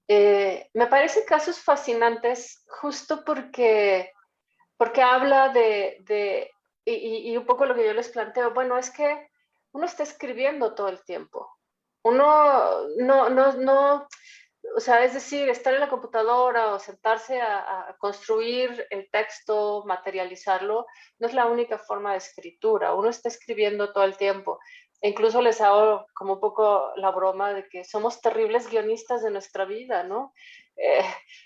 me parecen casos fascinantes justo porque habla y un poco lo que yo les planteo, bueno, es que uno está escribiendo todo el tiempo. Uno no, o sea, es decir, estar en la computadora o sentarse a construir el texto, materializarlo, no es la única forma de escritura. Uno está escribiendo todo el tiempo. E incluso les hago como un poco la broma de que somos terribles guionistas de nuestra vida, ¿no?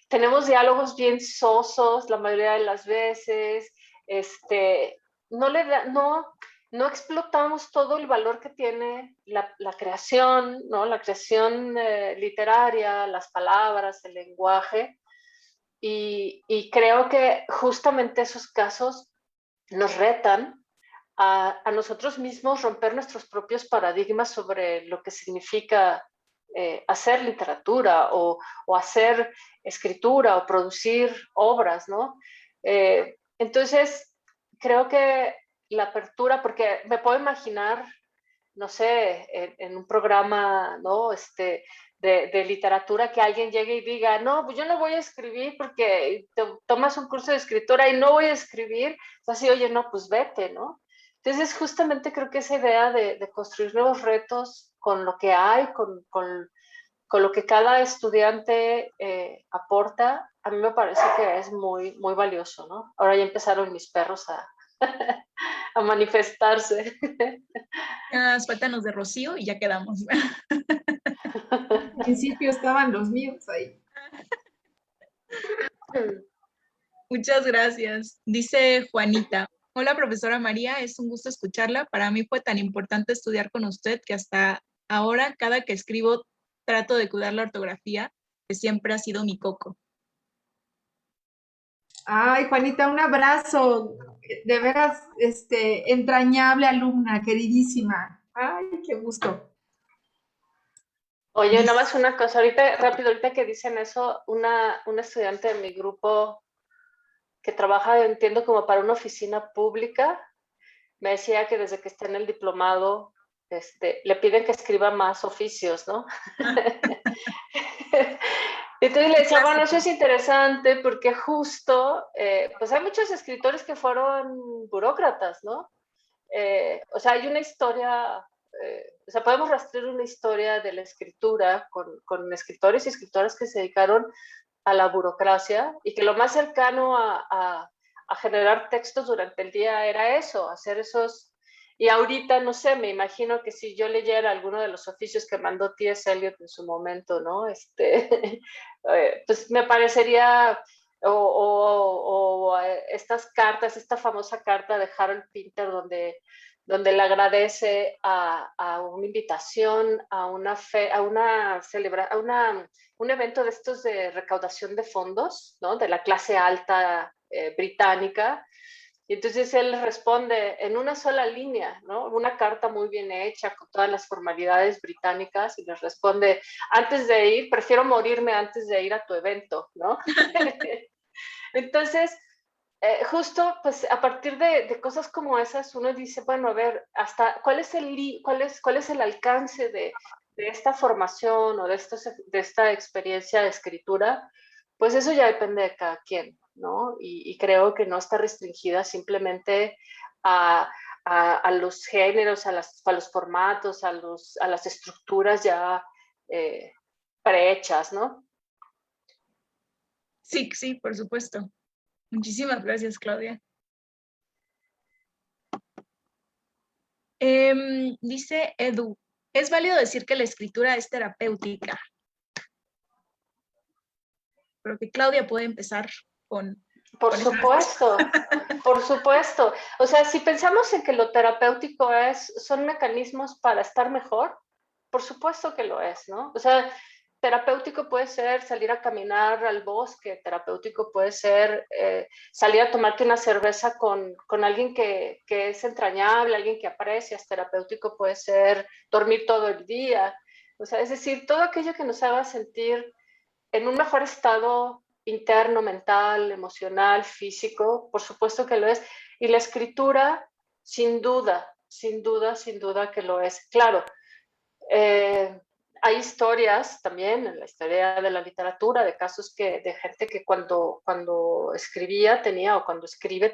tenemos diálogos bien sosos la mayoría de las veces, no explotamos todo el valor que tiene la creación, ¿no? La creación literaria, las palabras, el lenguaje, y creo que justamente esos casos nos retan a nosotros mismos romper nuestros propios paradigmas sobre lo que significa hacer literatura o hacer escritura o producir obras, ¿no? Entonces, creo que la apertura, porque me puedo imaginar, no sé, en un programa, ¿no? De literatura, que alguien llegue y diga, no, pues yo no voy a escribir porque tomas un curso de escritura y no voy a escribir, así, oye, no, pues vete, ¿no? Entonces, justamente creo que esa idea de construir nuevos retos con lo que hay, con lo que cada estudiante aporta, a mí me parece que es muy, muy valioso, ¿no? Ahora ya empezaron mis perros a manifestarse. Suéltanos de Rocío y ya quedamos. Al principio estaban los míos ahí. Muchas gracias. Dice Juanita. Hola, profesora María, es un gusto escucharla. Para mí fue tan importante estudiar con usted que hasta ahora, cada que escribo, trato de cuidar la ortografía, que siempre ha sido mi coco. Ay, Juanita, un abrazo. De veras, entrañable alumna, queridísima. Ay, qué gusto. Oye, nada más una cosa, ahorita que dicen eso, una estudiante de mi grupo que trabaja, entiendo, como para una oficina pública, me decía que desde que está en el diplomado, le piden que escriba más oficios, ¿no? Entonces le decía, bueno, eso es interesante porque justo, pues hay muchos escritores que fueron burócratas, ¿no? O sea, hay una historia, o sea, podemos rastrear una historia de la escritura con escritores y escritoras que se dedicaron a la burocracia y que lo más cercano a generar textos durante el día era eso, hacer esos. Y ahorita, no sé, me imagino que si yo leyera alguno de los oficios que mandó T.S. Eliot en su momento, ¿no? Pues me parecería, o estas cartas, esta famosa carta de Harold Pinter, donde le agradece a una invitación, a una un evento de estos de recaudación de fondos, ¿no? De la clase alta británica. Y entonces él responde en una sola línea, ¿no? Una carta muy bien hecha, con todas las formalidades británicas, y les responde, antes de ir, prefiero morirme antes de ir a tu evento, ¿no? Entonces, justo, pues a partir de cosas como esas, uno dice, bueno, a ver, hasta cuál es el alcance de esta formación o de esta experiencia de escritura, pues eso ya depende de cada quien, ¿no? Y creo que no está restringida simplemente a los géneros, a los formatos, a las estructuras ya prehechas, ¿no? Sí, sí, por supuesto. Muchísimas gracias, Claudia. Dice Edu, ¿es válido decir que la escritura es terapéutica? Creo que Claudia puede empezar con... Por supuesto, por supuesto. O sea, si pensamos en que lo terapéutico son mecanismos para estar mejor, por supuesto que lo es, ¿no? O sea, terapéutico puede ser salir a caminar al bosque, terapéutico puede ser salir a tomarte una cerveza con alguien que es entrañable, alguien que aprecias, terapéutico puede ser dormir todo el día. O sea, es decir, todo aquello que nos haga sentir en un mejor estado interno, mental, emocional, físico, por supuesto que lo es. Y la escritura, sin duda, sin duda, sin duda que lo es. Claro, hay historias también en la historia de la literatura de casos de gente que cuando escribía tenía o cuando escribe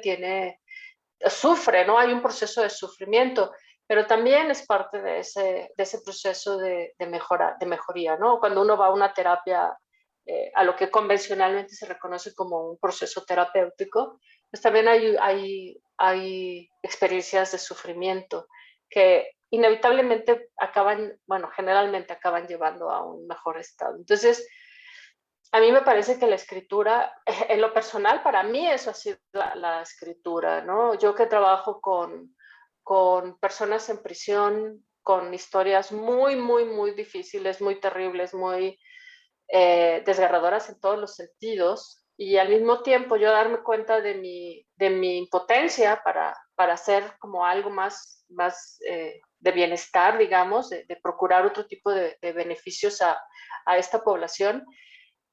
sufre, ¿no? Hay un proceso de sufrimiento, pero también es parte de ese proceso de mejoría, ¿no? Cuando uno va a una terapia, a lo que convencionalmente se reconoce como un proceso terapéutico, pues también hay experiencias de sufrimiento que inevitablemente generalmente acaban llevando a un mejor estado. Entonces, a mí me parece que la escritura, en lo personal, para mí eso ha sido la escritura, ¿no? Yo que trabajo con personas en prisión, con historias muy, muy, muy difíciles, muy terribles, muy desgarradoras en todos los sentidos, y al mismo tiempo yo darme cuenta de mi impotencia para hacer como algo más de bienestar, digamos, de procurar otro tipo de beneficios a esta población.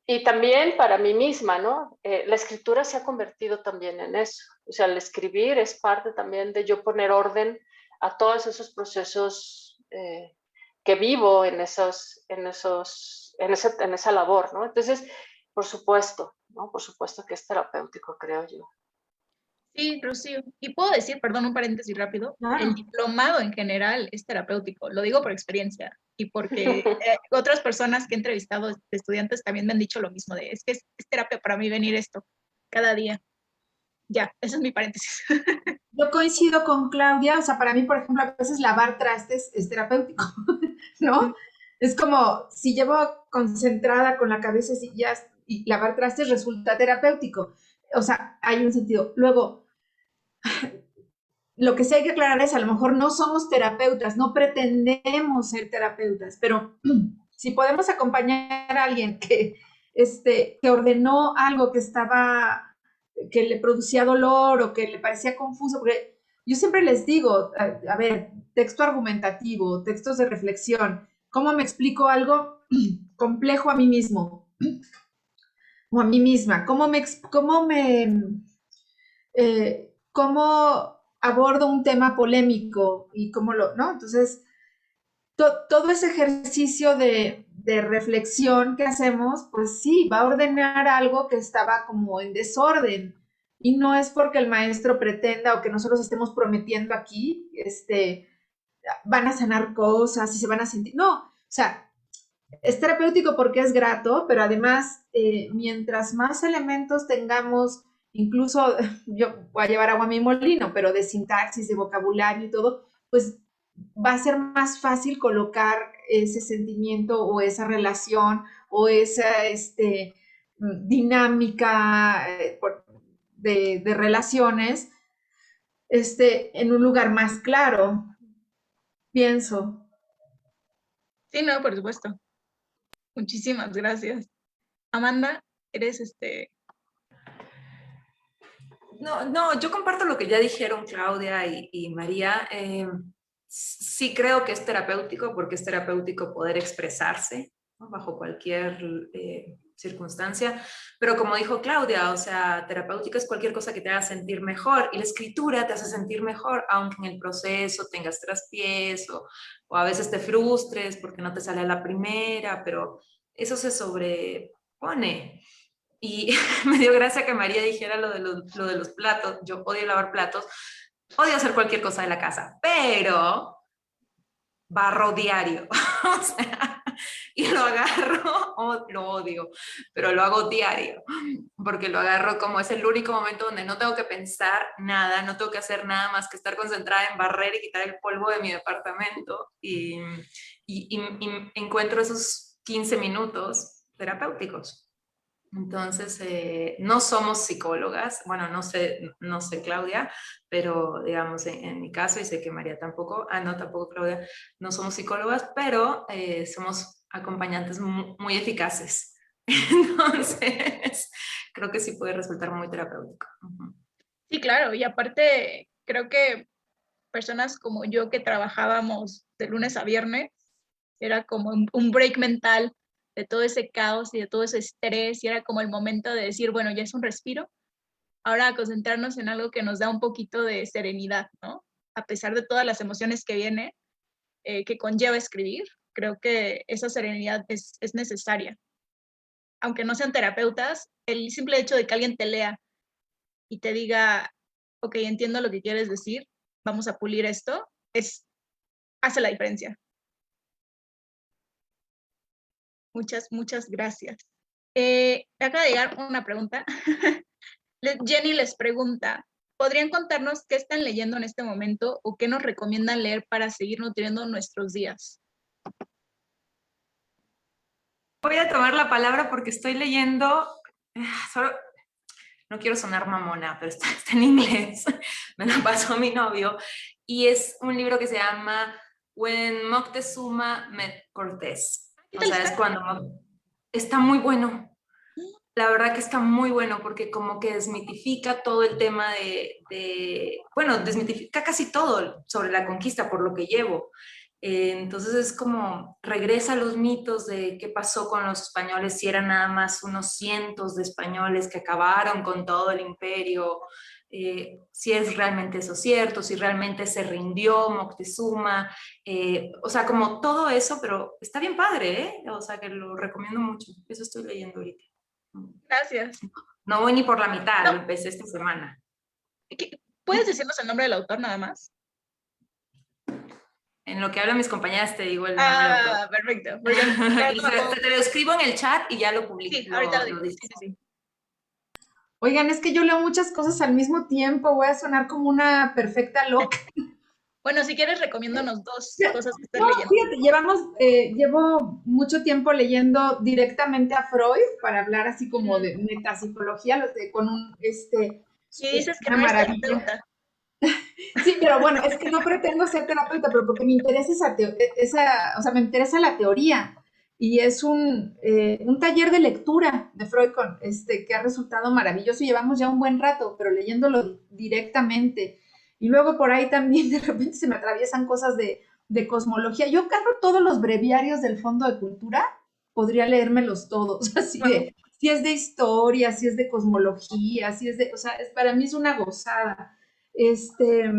Y también para mí misma, ¿no? La escritura se ha convertido también en eso. O sea, el escribir es parte también de yo poner orden a todos esos procesos que vivo en esa labor, ¿no? Entonces, por supuesto, ¿no? Por supuesto que es terapéutico, creo yo. Sí, Rocío. Y puedo decir, perdón, un paréntesis rápido, Claro. el diplomado en general es terapéutico. Lo digo por experiencia y porque otras personas que he entrevistado, estudiantes, también me han dicho lo mismo, es que es terapia para mí venir esto cada día. Ya, ese es mi paréntesis. Yo coincido con Claudia, o sea, para mí, por ejemplo, a veces lavar trastes es terapéutico, ¿no? Es como si llevo concentrada con la cabeza y lavar trastes resulta terapéutico. O sea, hay un sentido. Luego, lo que sí hay que aclarar es, a lo mejor no somos terapeutas, no pretendemos ser terapeutas, pero si podemos acompañar a alguien que ordenó algo que le producía dolor o que le parecía confuso, porque yo siempre les digo, a ver, texto argumentativo, textos de reflexión, ¿cómo me explico algo complejo a mí mismo o a mí misma? ¿Cómo abordo un tema polémico y ¿no? Entonces, todo ese ejercicio de reflexión que hacemos, pues sí, va a ordenar algo que estaba como en desorden. Y no es porque el maestro pretenda o que nosotros estemos prometiendo aquí, van a sanar cosas y se van a sentir. No, o sea, es terapéutico porque es grato, pero además, mientras más elementos tengamos, incluso yo voy a llevar agua a mi molino, pero de sintaxis, de vocabulario y todo, pues va a ser más fácil colocar ese sentimiento o esa relación o esa dinámica de relaciones en un lugar más claro, pienso. Sí, no, por supuesto. Muchísimas gracias. Amanda, eres No, yo comparto lo que ya dijeron Claudia y María. Sí creo que es terapéutico porque es terapéutico poder expresarse, ¿no? Bajo cualquier circunstancia, pero como dijo Claudia, o sea, terapéutico es cualquier cosa que te haga sentir mejor y la escritura te hace sentir mejor, aunque en el proceso tengas traspiés o a veces te frustres porque no te sale a la primera, pero eso se sobrepone. Y me dio gracia que María dijera lo de los platos. Yo odio lavar platos, odio hacer cualquier cosa de la casa, pero barro diario. O sea, y lo agarro, lo odio, pero lo hago diario, porque lo agarro como es el único momento donde no tengo que pensar nada, no tengo que hacer nada más que estar concentrada en barrer y quitar el polvo de mi departamento y encuentro esos 15 minutos terapéuticos. Entonces, no somos psicólogas, bueno, no sé Claudia, pero digamos en mi caso, y sé que María tampoco, no tampoco Claudia, no somos psicólogas, pero somos acompañantes muy eficaces. Entonces, creo que sí puede resultar muy terapéutico. Sí, claro, y aparte creo que personas como yo que trabajábamos de lunes a viernes, era como un break mental de todo ese caos y de todo ese estrés, y era como el momento de decir, bueno, ya es un respiro, ahora concentrarnos en algo que nos da un poquito de serenidad, ¿no? A pesar de todas las emociones que viene, que conlleva escribir, creo que esa serenidad es necesaria. Aunque no sean terapeutas, el simple hecho de que alguien te lea y te diga, ok, entiendo lo que quieres decir, vamos a pulir esto, hace la diferencia. Muchas gracias. Acaba de llegar una pregunta. Jenny les pregunta, ¿podrían contarnos qué están leyendo en este momento o qué nos recomiendan leer para seguir nutriendo nuestros días? voy a tomar la palabra porque estoy leyendo, solo, no quiero sonar mamona, pero está en inglés, me lo pasó mi novio, y es un libro que se llama When Moctezuma Met Cortés. ¿Qué O tal sea, es está? cuando... Está muy bueno. La verdad que está muy bueno porque como que desmitifica todo el tema bueno, desmitifica casi todo sobre la conquista por lo que llevo. Entonces es como regresa a los mitos de qué pasó con los españoles, si eran nada más unos cientos de españoles que acabaron con todo el imperio, si es realmente eso cierto, si realmente se rindió Moctezuma, o sea, como todo eso, pero está bien padre, ¿eh? O sea, que lo recomiendo mucho. Eso estoy leyendo ahorita. Gracias. No voy ni por la mitad, No. lo empecé esta semana. ¿Puedes decirnos el nombre del autor nada más? En lo que hablan mis compañeras te digo el nombre del autor. Ah, perfecto. Porque Y te lo escribo en el chat y ya lo publico. sí, ahorita lo digo. dices. Sí. Oigan, es que yo leo muchas cosas al mismo tiempo, voy a sonar como una perfecta loca. Bueno, si quieres, recomiéndonos dos cosas que estés No, leyendo. fíjate, llevo mucho tiempo leyendo directamente a Freud para hablar así como de metapsicología, con Y dices que una no eres maravilla. terapeuta. Sí, pero bueno, es que no pretendo ser terapeuta, pero porque me interesa o sea, me interesa la teoría. Y es un taller de lectura de Freud que ha resultado maravilloso. Llevamos ya un buen rato, pero leyéndolo directamente. Y luego por ahí también de repente se me atraviesan cosas de cosmología. Yo cargo todos los breviarios del Fondo de Cultura, podría leérmelos todos, así Wow. de, si es de historia, si es de cosmología, si es de, o sea, para mí es una gozada. Este,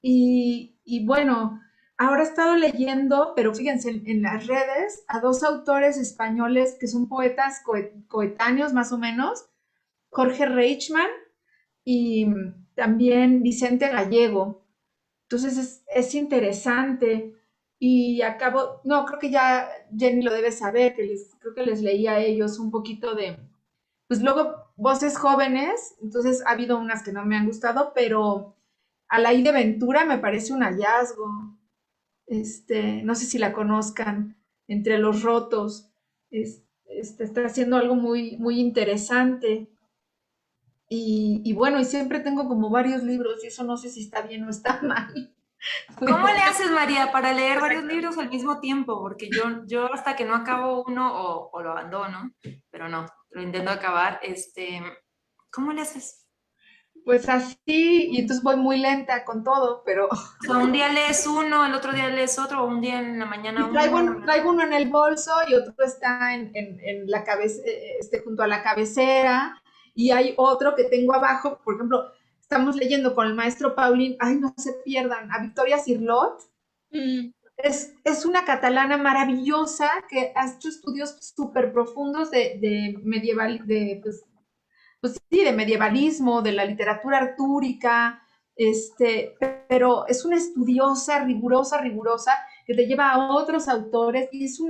y bueno, ahora he estado leyendo, pero fíjense, en las redes, a dos autores españoles que son poetas coetáneos más o menos, Jorge Reichmann y también Vicente Gallego. Entonces es interesante. Y acabo, no, creo que ya Jenny lo debe saber, creo que les leí a ellos un poquito pues luego voces jóvenes, entonces ha habido unas que no me han gustado, pero Alaí de Ventura me parece un hallazgo. No sé si la conozcan, Entre los Rotos. Está haciendo algo muy, muy interesante. Y bueno, y siempre tengo como varios libros, y eso no sé si está bien o está mal. ¿Cómo le Pero, haces, María, para leer varios Exacto. libros al mismo tiempo? Porque yo hasta que no acabo uno o lo abandono, pero no, lo intento acabar. ¿Cómo le haces? pues así, y entonces voy muy lenta con todo, pero O sea, un día lees uno, el otro día lees otro, o un día en la mañana y traigo, uno. traigo uno en el bolso y otro está en la cabeza, junto a la cabecera, y hay otro que tengo abajo, por ejemplo, estamos leyendo con el maestro Paulín, ay, no se pierdan, a Victoria Cirlot. Mm, Es una catalana maravillosa que ha hecho estudios súper profundos de medieval, pues sí, de medievalismo, de la literatura artúrica, pero es una estudiosa, rigurosa, que te lleva a otros autores y o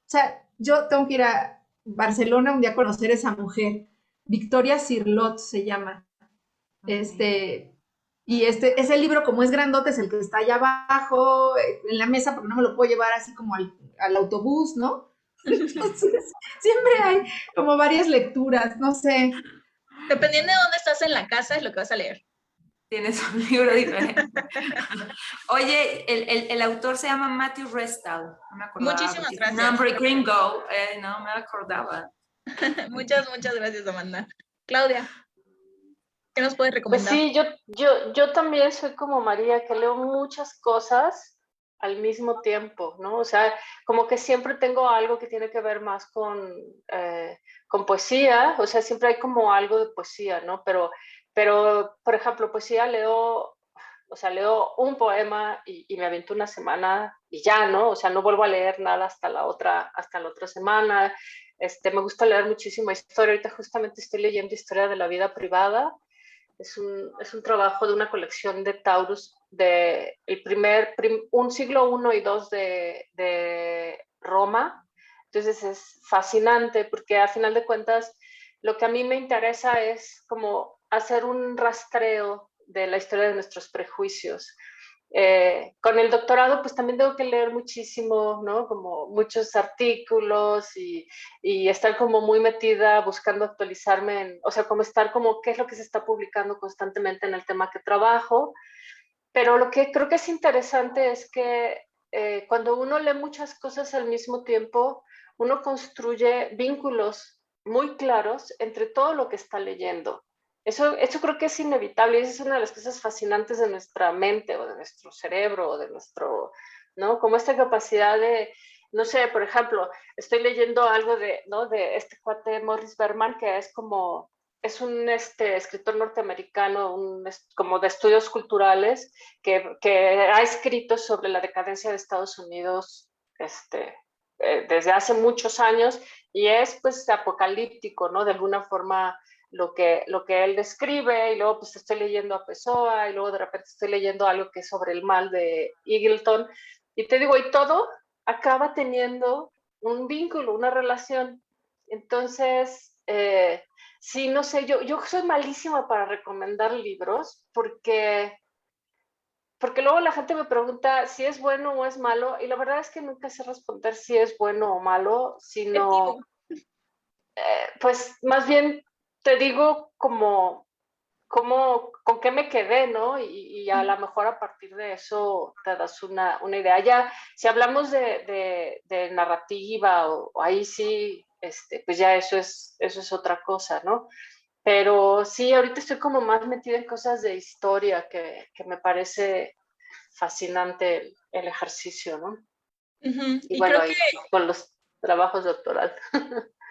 sea, yo tengo que ir a Barcelona un día a conocer a esa mujer, Victoria Cirlot se llama, Okay. ese libro como es grandote es el que está allá abajo, en la mesa, porque no me lo puedo llevar así como al autobús, ¿no? Entonces, siempre hay como varias lecturas, no sé. Dependiendo de dónde estás en la casa, es lo que vas a leer. Tienes un libro diferente. Oye, el autor se llama Matthew Restall, no me acordaba, Muchísimas porque es un gracias. hombre gringo, no me acordaba. Muchas gracias, Amanda. Claudia, ¿qué nos puedes Pues recomendar? sí, yo también soy como María, que leo muchas cosas al mismo tiempo, ¿no? O sea, como que siempre tengo algo que tiene que ver más con poesía, o sea, siempre hay como algo de poesía, ¿no? Pero por ejemplo, poesía leo un poema y me aviento una semana y ya, ¿no? O sea, no vuelvo a leer nada hasta la otra semana. Me gusta leer muchísimo historia. Ahorita justamente estoy leyendo Historia de la Vida Privada. Es un trabajo de una colección de Taurus de un siglo I y II de Roma. Entonces es fascinante porque a final de cuentas lo que a mí me interesa es como hacer un rastreo de la historia de nuestros prejuicios. Con el doctorado, pues también tengo que leer muchísimo, ¿no? Como muchos artículos y estar como muy metida buscando actualizarme, o sea, como estar como qué es lo que se está publicando constantemente en el tema que trabajo. Pero lo que creo que es interesante es que cuando uno lee muchas cosas al mismo tiempo, uno construye vínculos muy claros entre todo lo que está leyendo. Eso creo que es inevitable y esa es una de las cosas fascinantes de nuestra mente o de nuestro cerebro o de nuestro, ¿no? Como esta capacidad de, no sé, por ejemplo, estoy leyendo algo de, ¿no? De este cuate Morris Berman, que es como, es un escritor norteamericano, como de estudios culturales, que ha escrito sobre la decadencia de Estados Unidos desde hace muchos años y es pues apocalíptico, ¿no? De alguna forma lo que él describe y luego pues estoy leyendo a Pessoa y luego de repente estoy leyendo algo que es sobre el mal de Eagleton y te digo, y todo acaba teniendo un vínculo, una relación. Entonces, sí, no sé, yo soy malísima para recomendar libros porque luego la gente me pregunta si es bueno o es malo, y la verdad es que nunca sé responder si es bueno o malo, sino, pues más bien te digo con qué me quedé, ¿no? Y a lo mejor a partir de eso te das una idea. Ya, si hablamos de narrativa, o ahí sí, pues ya eso es otra cosa, ¿no? Pero sí, ahorita estoy como más metida en cosas de historia que me parece fascinante el ejercicio, ¿no? Y Y bueno, creo que, ahí con los trabajos doctorales.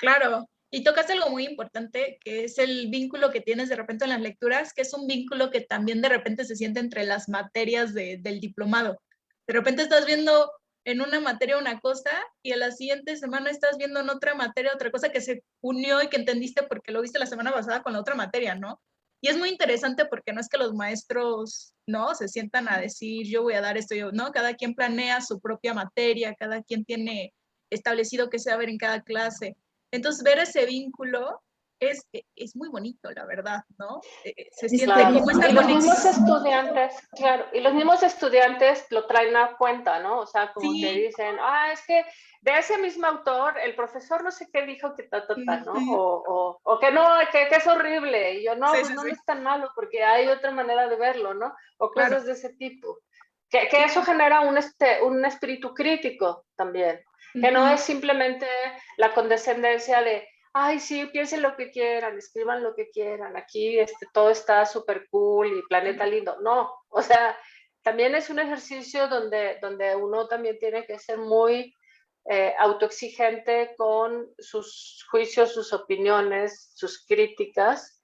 claro, y tocas algo muy importante, que es el vínculo que tienes de repente en las lecturas, que es un vínculo que también de repente se siente entre las materias del diplomado. De repente estás viendo en una materia una cosa y a la siguiente semana estás viendo en otra materia otra cosa que se unió y que entendiste porque lo viste la semana pasada con la otra materia, ¿no? Y es muy interesante porque no es que los maestros, ¿no? Se sientan a decir, yo voy a dar esto, yo, ¿no? Cada quien planea su propia materia, cada quien tiene establecido qué se va a ver en cada clase. Entonces, ver ese vínculo es muy bonito, la verdad, ¿no? Se siente Claro. como esta Y los mismos conexión. estudiantes, claro, y los mismos estudiantes lo traen a cuenta, ¿no? O sea, como te Sí, dicen, es que de ese mismo autor, el profesor no sé qué dijo que ¿no? O que no, que es horrible. Y yo, no, sí, pues sí, no, sí, no es tan malo, porque hay otra manera de verlo, ¿no? O claro. cosas de ese tipo. Que eso genera un espíritu crítico también, que no es simplemente la condescendencia de, ay, sí, piensen lo que quieran, escriban lo que quieran, aquí todo está súper cool y planeta lindo. No, o sea, también es un ejercicio donde uno también tiene que ser muy autoexigente con sus juicios, sus opiniones, sus críticas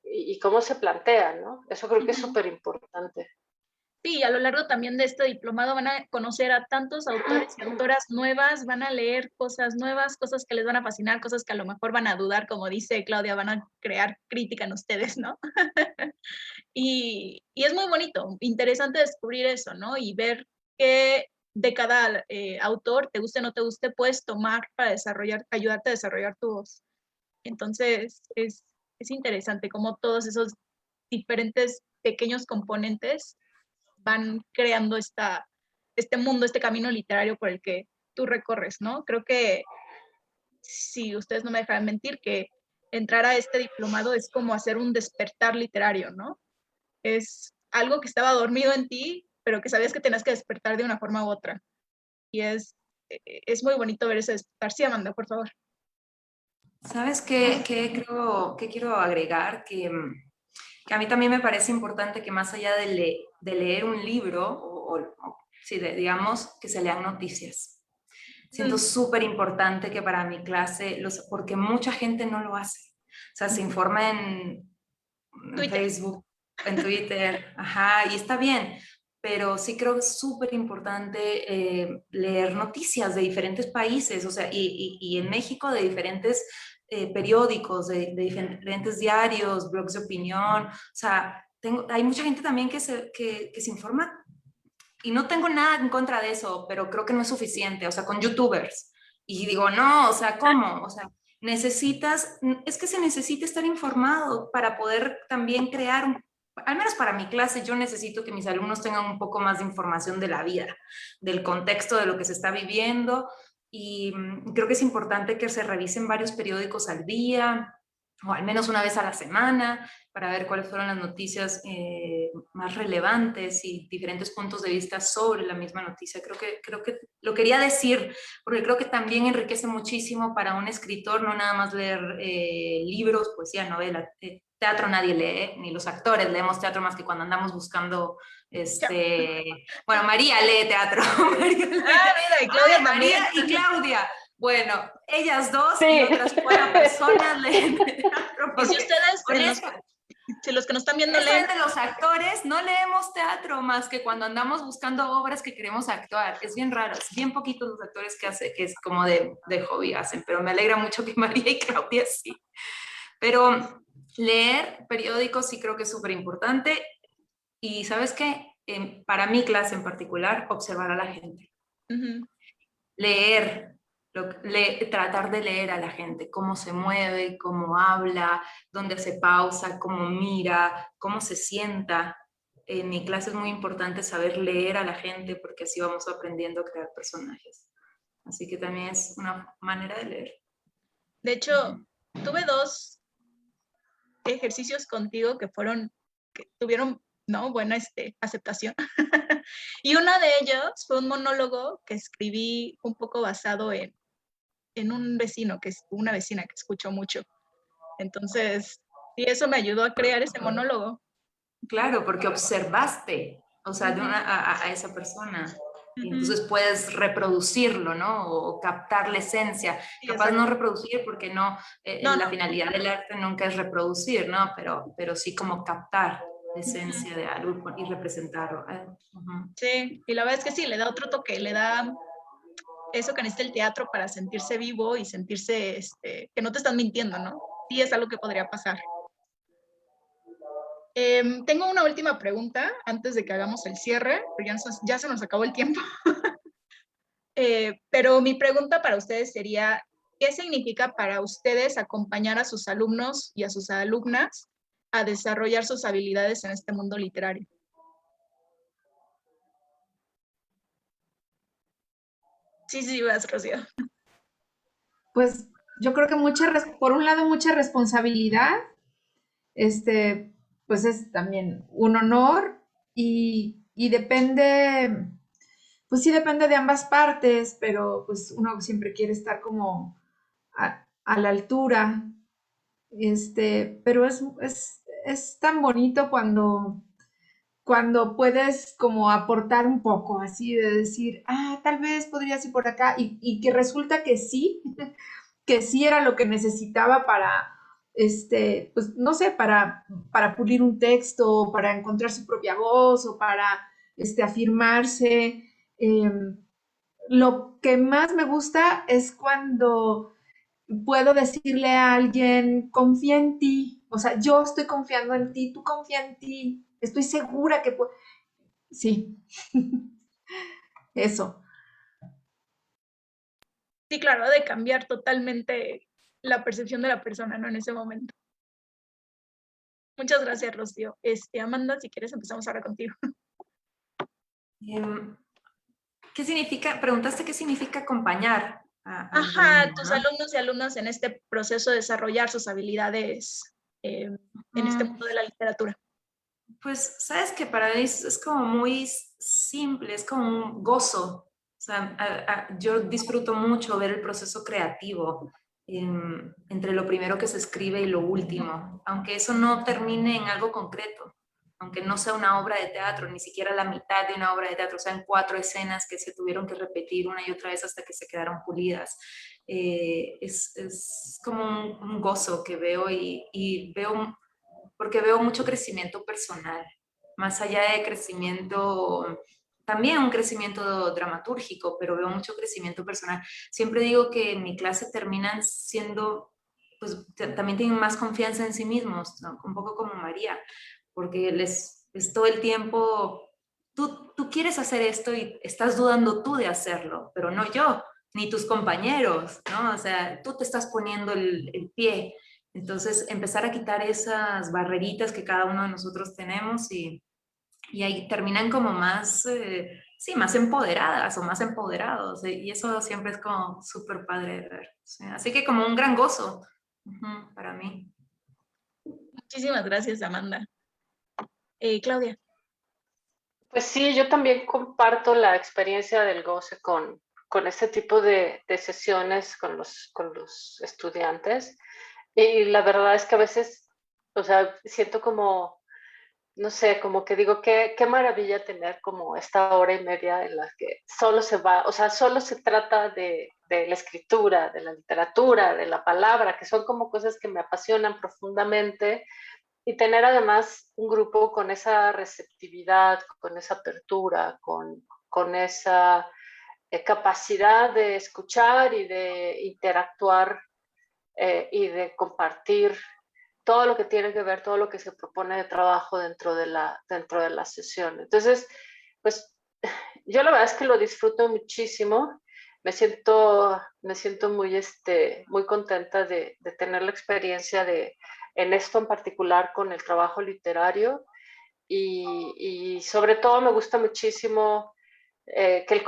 y cómo se plantean, ¿no? Eso creo que es súper importante. Sí, a lo largo también de este diplomado van a conocer a tantos autores y autoras nuevas, van a leer cosas nuevas, cosas que les van a fascinar, cosas que a lo mejor van a dudar, como dice Claudia, van a crear crítica en ustedes, ¿no? Y es muy bonito, interesante descubrir eso, ¿no? Y ver que de cada autor, te guste o no te guste, puedes tomar para desarrollar, ayudarte a desarrollar tu voz. Entonces, es interesante cómo todos esos diferentes pequeños componentes van creando este mundo, este camino literario por el que tú recorres, ¿no? Creo que, si ustedes no me dejan mentir, que entrar a este diplomado es como hacer un despertar literario, ¿no? Es algo que estaba dormido en ti, pero que sabías que tenías que despertar de una forma u otra. Y es muy bonito ver ese despertar. Sí, Amanda, por favor. ¿Sabes qué quiero agregar? Que a mí también me parece importante que más allá de leer un libro, sí, digamos, que se lean noticias. Siento súper importante que para mi clase, porque mucha gente no lo hace. O sea, se informa en Twitter. Facebook, en Twitter, ajá, y está bien, pero sí creo que es súper importante leer noticias de diferentes países, o sea, y en México de diferentes periódicos, de diferentes diarios, blogs de opinión, o sea, hay mucha gente también que se informa y no tengo nada en contra de eso, pero creo que no es suficiente, o sea, con youtubers. Y digo, no, o sea, ¿cómo? O sea, es que se necesita estar informado para poder también crear al menos para mi clase, yo necesito que mis alumnos tengan un poco más de información de la vida, del contexto de lo que se está viviendo, y creo que es importante que se revisen varios periódicos al día, o al menos una vez a la semana, para ver cuáles fueron las noticias más relevantes y diferentes puntos de vista sobre la misma noticia. Creo que lo quería decir, porque creo que también enriquece muchísimo para un escritor, no nada más leer libros, poesía, novela. Teatro nadie lee, ni los actores leemos teatro más que cuando andamos buscando, bueno, María lee teatro. María lee. Mira, y Claudia también. María y Claudia. Bueno, ellas dos Sí. y otras 4 personas leen teatro. Y si ustedes, Honesta, si los que nos están viendo leen, honestamente, los actores no leemos teatro más que cuando andamos buscando obras que queremos actuar. Es bien raro, es bien poquitos los actores que es como de hobby hacen, pero me alegra mucho que María y Claudia sí. Pero leer periódicos sí creo que es súper importante. Y ¿sabes qué? Para mi clase en particular, observar a la gente. Leer, tratar de leer a la gente, cómo se mueve, cómo habla, dónde hace pausa, cómo mira, cómo se sienta. En mi clase es muy importante saber leer a la gente porque así vamos aprendiendo a crear personajes. Así que también es una manera de leer. De hecho, tuve 2 ejercicios contigo que tuvieron, ¿no?, buena aceptación. Y uno de ellos fue un monólogo que escribí un poco basado en un vecino, una vecina que escucho mucho. Entonces, sí, eso me ayudó a crear ese monólogo. Claro, porque observaste, o sea, a esa persona. Y entonces puedes reproducirlo, ¿no? O captar la esencia. Sí, Capaz exacto. no reproducir porque no, la finalidad del arte nunca es reproducir, ¿no? Pero sí como captar la esencia de algo y representarlo. Sí, y la verdad es que sí, le da otro toque, le da eso que necesita el teatro para sentirse vivo y sentirse que no te están mintiendo, ¿no? Sí, es algo que podría pasar. Tengo una última pregunta antes de que hagamos el cierre, porque ya se nos acabó el tiempo. Pero mi pregunta para ustedes sería, ¿qué significa para ustedes acompañar a sus alumnos y a sus alumnas a desarrollar sus habilidades en este mundo literario? Sí, vas, Rocío. Pues yo creo que por un lado mucha responsabilidad, pues es también un honor y depende, pues sí depende de ambas partes, pero pues uno siempre quiere estar como a la altura, pero es tan bonito cuando puedes como aportar un poco, así de decir, tal vez podrías ir por acá, y que resulta que sí era lo que necesitaba para, pues no sé, para pulir un texto, para encontrar su propia voz o para afirmarse. Lo que más me gusta es cuando puedo decirle a alguien, confía en ti, o sea, yo estoy confiando en ti, tú confía en ti, estoy segura que sí, eso. Sí, claro, ha de cambiar totalmente la percepción de la persona, ¿no? En ese momento. Muchas gracias, Rocío. Amanda, si quieres, empezamos ahora contigo. ¿Qué significa? Preguntaste qué significa acompañar a tus alumnos y alumnas en este proceso de desarrollar sus habilidades en este mundo de la literatura. Pues, sabes que para mí es como muy simple, es como un gozo. O sea, yo disfruto mucho ver el proceso creativo entre lo primero que se escribe y lo último, aunque eso no termine en algo concreto, aunque no sea una obra de teatro, ni siquiera la mitad de una obra de teatro, o sea, en 4 escenas que se tuvieron que repetir una y otra vez hasta que se quedaron pulidas. Es como un gozo que veo y veo, porque veo mucho crecimiento personal, más allá de crecimiento, también un crecimiento dramatúrgico, pero veo mucho crecimiento personal. Siempre digo que en mi clase terminan siendo, pues también tienen más confianza en sí mismos, ¿no? Un poco como María, porque es todo el tiempo, tú quieres hacer esto y estás dudando tú de hacerlo, pero no yo, ni tus compañeros, ¿no? O sea, tú te estás poniendo el pie. Entonces, empezar a quitar esas barreritas que cada uno de nosotros tenemos y ahí terminan como más, sí, más empoderadas o más empoderados. Y eso siempre es como súper padre de ver. ¿Sí? Así que como un gran gozo para mí. Muchísimas gracias, Amanda. Claudia. Pues sí, yo también comparto la experiencia del goce con este tipo de sesiones con los estudiantes. Y la verdad es que a veces, o sea, siento como, no sé, como que digo, qué maravilla tener como esta hora y media en la que solo se va, o sea, solo se trata de la escritura, de la literatura, de la palabra, que son como cosas que me apasionan profundamente. Y tener además un grupo con esa receptividad, con esa apertura, con esa capacidad de escuchar y de interactuar y de compartir todo lo que tiene que ver, todo lo que se propone de trabajo dentro de la sesión. Entonces, pues yo la verdad es que lo disfruto muchísimo. Me siento muy, muy contenta de tener la experiencia en esto en particular con el trabajo literario y sobre todo me gusta muchísimo que el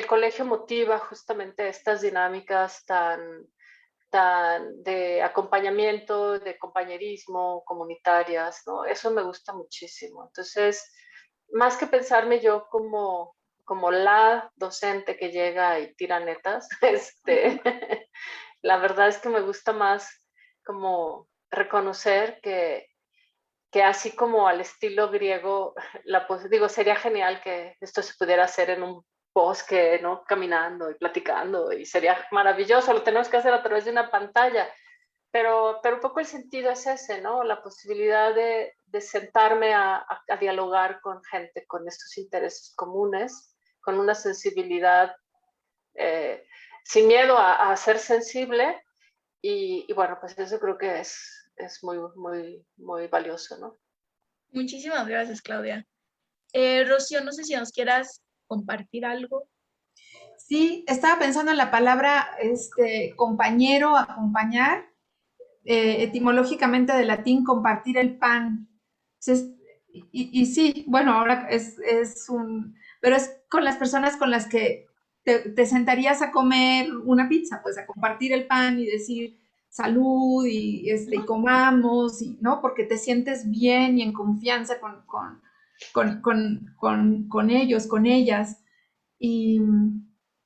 colegio motiva justamente estas dinámicas tan de acompañamiento, de compañerismo, comunitarias, ¿no? Eso me gusta muchísimo. Entonces, más que pensarme yo como la docente que llega y tira netas, la verdad es que me gusta más como reconocer que así como al estilo griego, digo, sería genial que esto se pudiera hacer en un bosque, ¿no? Caminando y platicando, y sería maravilloso, lo tenemos que hacer a través de una pantalla, pero un poco el sentido es ese, ¿no? La posibilidad de sentarme a dialogar con gente con estos intereses comunes, con una sensibilidad eh, sin miedo a ser sensible, y bueno, pues eso creo que es muy, muy, muy valioso, ¿no? Muchísimas gracias, Claudia. Rocío, no sé si nos quieras compartir algo. Sí, estaba pensando en la palabra compañero, acompañar, etimológicamente del latín compartir el pan. Entonces, y sí, bueno, ahora pero es con las personas con las que te sentarías a comer una pizza, pues a compartir el pan y decir salud y comamos, y, ¿no? Porque te sientes bien y en confianza con ellos, con ellas. Y,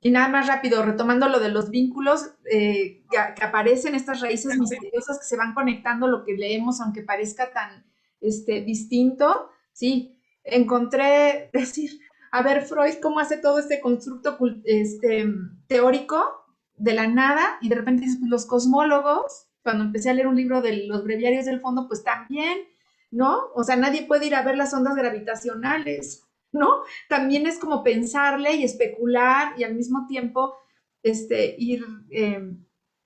y nada más rápido, retomando lo de los vínculos, que aparecen estas raíces misteriosas que se van conectando lo que leemos, aunque parezca tan distinto. Sí, encontré decir, a ver, Freud, ¿cómo hace todo este constructo teórico de la nada? Y de repente dices, pues los cosmólogos, cuando empecé a leer un libro de los breviarios del fondo, pues también, ¿no? O sea, nadie puede ir a ver las ondas gravitacionales, ¿no? También es como pensarle y especular y al mismo tiempo ir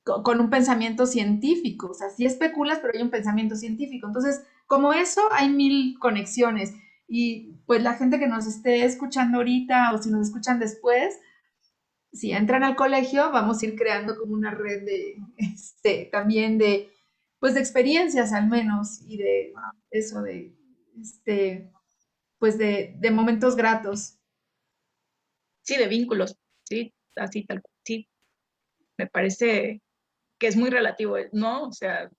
con un pensamiento científico. O sea, sí especulas, pero hay un pensamiento científico. Entonces, como eso, hay mil conexiones. Y pues la gente que nos esté escuchando ahorita o si nos escuchan después, si entran al colegio, vamos a ir creando como una red también pues de experiencias al menos y de eso, pues de momentos gratos. Sí, de vínculos, sí, así tal, sí. Me parece que es muy relativo, ¿no? O sea,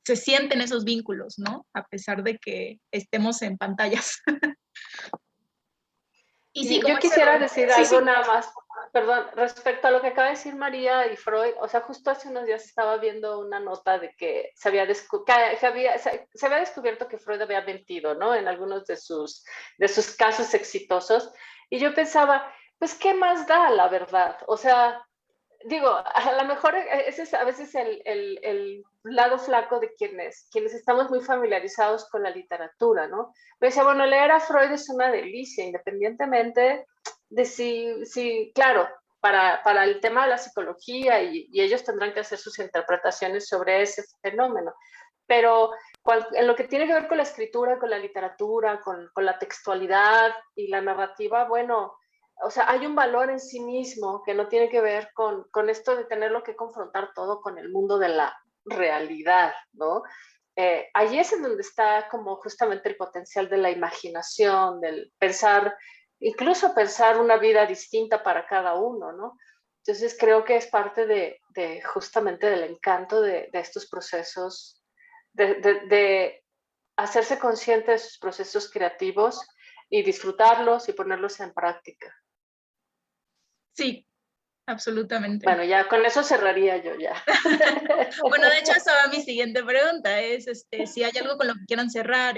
se sienten esos vínculos, ¿no? A pesar de que estemos en pantallas. Y sí, como Yo ese quisiera rol. decir Sí, algo sí. nada más, perdón, respecto a lo que acaba de decir María y Freud. O sea, justo hace unos días estaba viendo una nota de que se había descubierto que Freud había mentido, ¿no? En algunos de sus casos exitosos. Y yo pensaba, pues, ¿qué más da la verdad? O sea, digo, a lo mejor ese es a veces el lado flaco de quienes estamos muy familiarizados con la literatura, ¿no? Pero decía, bueno, leer a Freud es una delicia, independientemente de si claro, para el tema de la psicología y ellos tendrán que hacer sus interpretaciones sobre ese fenómeno. Pero en lo que tiene que ver con la escritura, con la literatura, con la textualidad y la narrativa, bueno, o sea, hay un valor en sí mismo que no tiene que ver con esto de tenerlo que confrontar todo con el mundo realidad, ¿no? Allí es en donde está como justamente el potencial de la imaginación, del pensar, incluso pensar una vida distinta para cada uno, ¿no? Entonces creo que es parte de justamente del encanto de estos procesos, de hacerse consciente de sus procesos creativos y disfrutarlos y ponerlos en práctica. Sí, absolutamente. Bueno, ya con eso cerraría yo ya. Bueno, de hecho, esa va mi siguiente pregunta, es si hay algo con lo que quieran cerrar,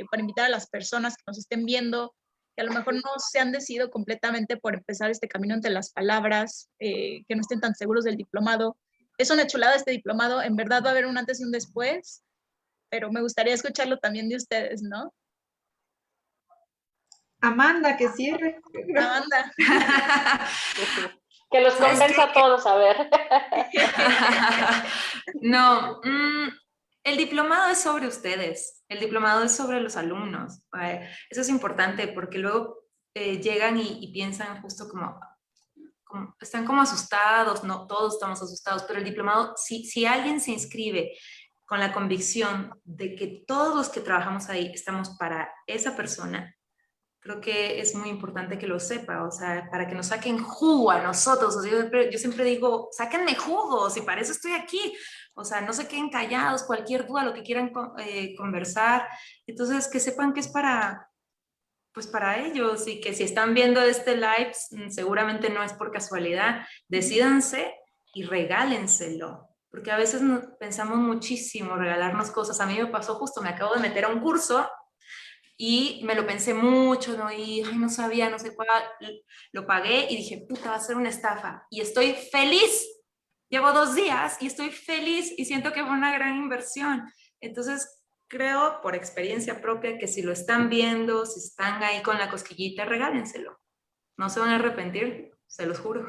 para invitar a las personas que nos estén viendo, que a lo mejor no se han decidido completamente por empezar este camino entre las palabras, que no estén tan seguros del diplomado. Es una chulada este diplomado, en verdad va a haber un antes y un después, pero me gustaría escucharlo también de ustedes, ¿no? Amanda, que cierre. Amanda. Que los convenza a todos, a ver. No, el diplomado es sobre ustedes, el diplomado es sobre los alumnos. Eso es importante porque luego llegan y piensan justo como están como asustados, no todos estamos asustados, pero el diplomado, si alguien se inscribe con la convicción de que todos los que trabajamos ahí estamos para esa persona, creo que es muy importante que lo sepa, o sea, para que nos saquen jugo a nosotros. O sea, yo siempre digo, sáquenme jugo, si para eso estoy aquí. O sea, no se queden callados, cualquier duda, lo que quieran conversar. Entonces, que sepan que es pues para ellos, y que si están viendo este live, seguramente no es por casualidad. Decídanse y regálenselo. Porque a veces pensamos muchísimo regalarnos cosas. A mí me pasó justo, me acabo de meter a un curso y me lo pensé mucho, ¿no? Y ay, no sabía, no sé cuál, lo pagué y dije, puta, va a ser una estafa. Y estoy feliz. Llevo 2 días y estoy feliz y siento que fue una gran inversión. Entonces, creo por experiencia propia que si lo están viendo, si están ahí con la cosquillita, regálenselo. No se van a arrepentir, se los juro.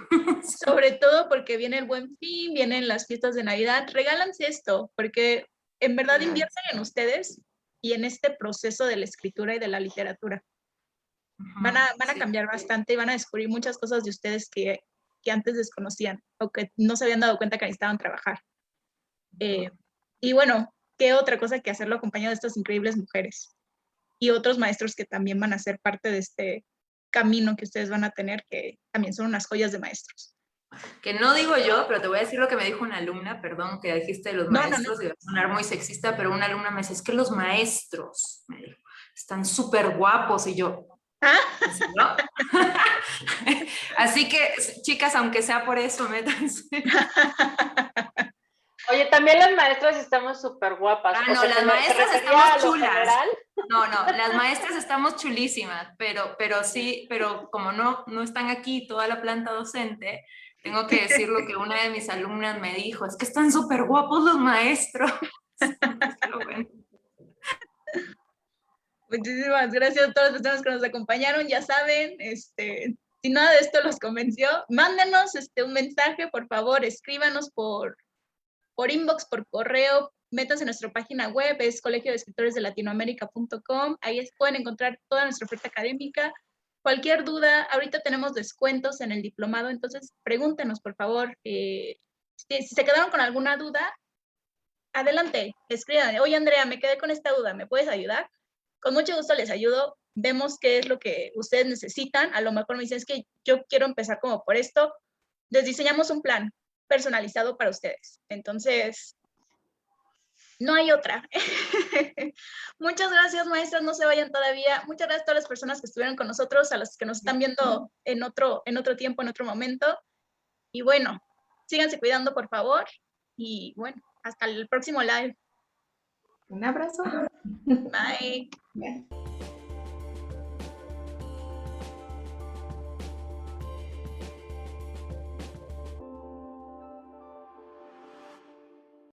Sobre todo porque viene el Buen Fin, vienen las fiestas de Navidad, regálanse esto, porque en verdad invierten en ustedes y en este proceso de la escritura y de la literatura. Van a cambiar bastante y van a descubrir muchas cosas de ustedes que antes desconocían o que no se habían dado cuenta que necesitaban trabajar. Y bueno, ¿qué otra cosa que hacerlo acompañado de estas increíbles mujeres? Y otros maestros que también van a ser parte de este camino que ustedes van a tener, que también son unas joyas de maestros. Que no digo yo, pero te voy a decir lo que me dijo una alumna, perdón, que dijiste de los maestros, y va a sonar muy sexista, pero una alumna me dice, es que los maestros, me dijo, están súper guapos, y yo, ¿no? Así que, chicas, aunque sea por eso, métanse. Oye, también las maestras estamos súper guapas. Ah, no, las maestras estamos chulas. No, las maestras estamos chulísimas, pero sí, pero como no están aquí toda la planta docente, tengo que decir lo que una de mis alumnas me dijo, es que están súper guapos los maestros. Bueno. Muchísimas gracias a todas las personas que nos acompañaron. Ya saben, si nada de esto los convenció, mándenos un mensaje, por favor, escríbanos por inbox, por correo, métanse en nuestra página web, es colegiodeescritoresdelatinoamerica.com, ahí pueden encontrar toda nuestra oferta académica. Cualquier duda, ahorita tenemos descuentos en el diplomado, entonces pregúntenos, por favor. Si se quedaron con alguna duda, adelante, escriban. Oye, Andrea, me quedé con esta duda, ¿me puedes ayudar? Con mucho gusto les ayudo. Vemos qué es lo que ustedes necesitan. A lo mejor me dicen, es que yo quiero empezar como por esto. Les diseñamos un plan personalizado para ustedes. Entonces, no hay otra. Muchas gracias, maestras, no se vayan todavía. Muchas gracias a todas las personas que estuvieron con nosotros, a las que nos están viendo en otro tiempo, en otro momento. Y bueno, síganse cuidando, por favor. Y bueno, hasta el próximo live. Un abrazo. Bye. Bye.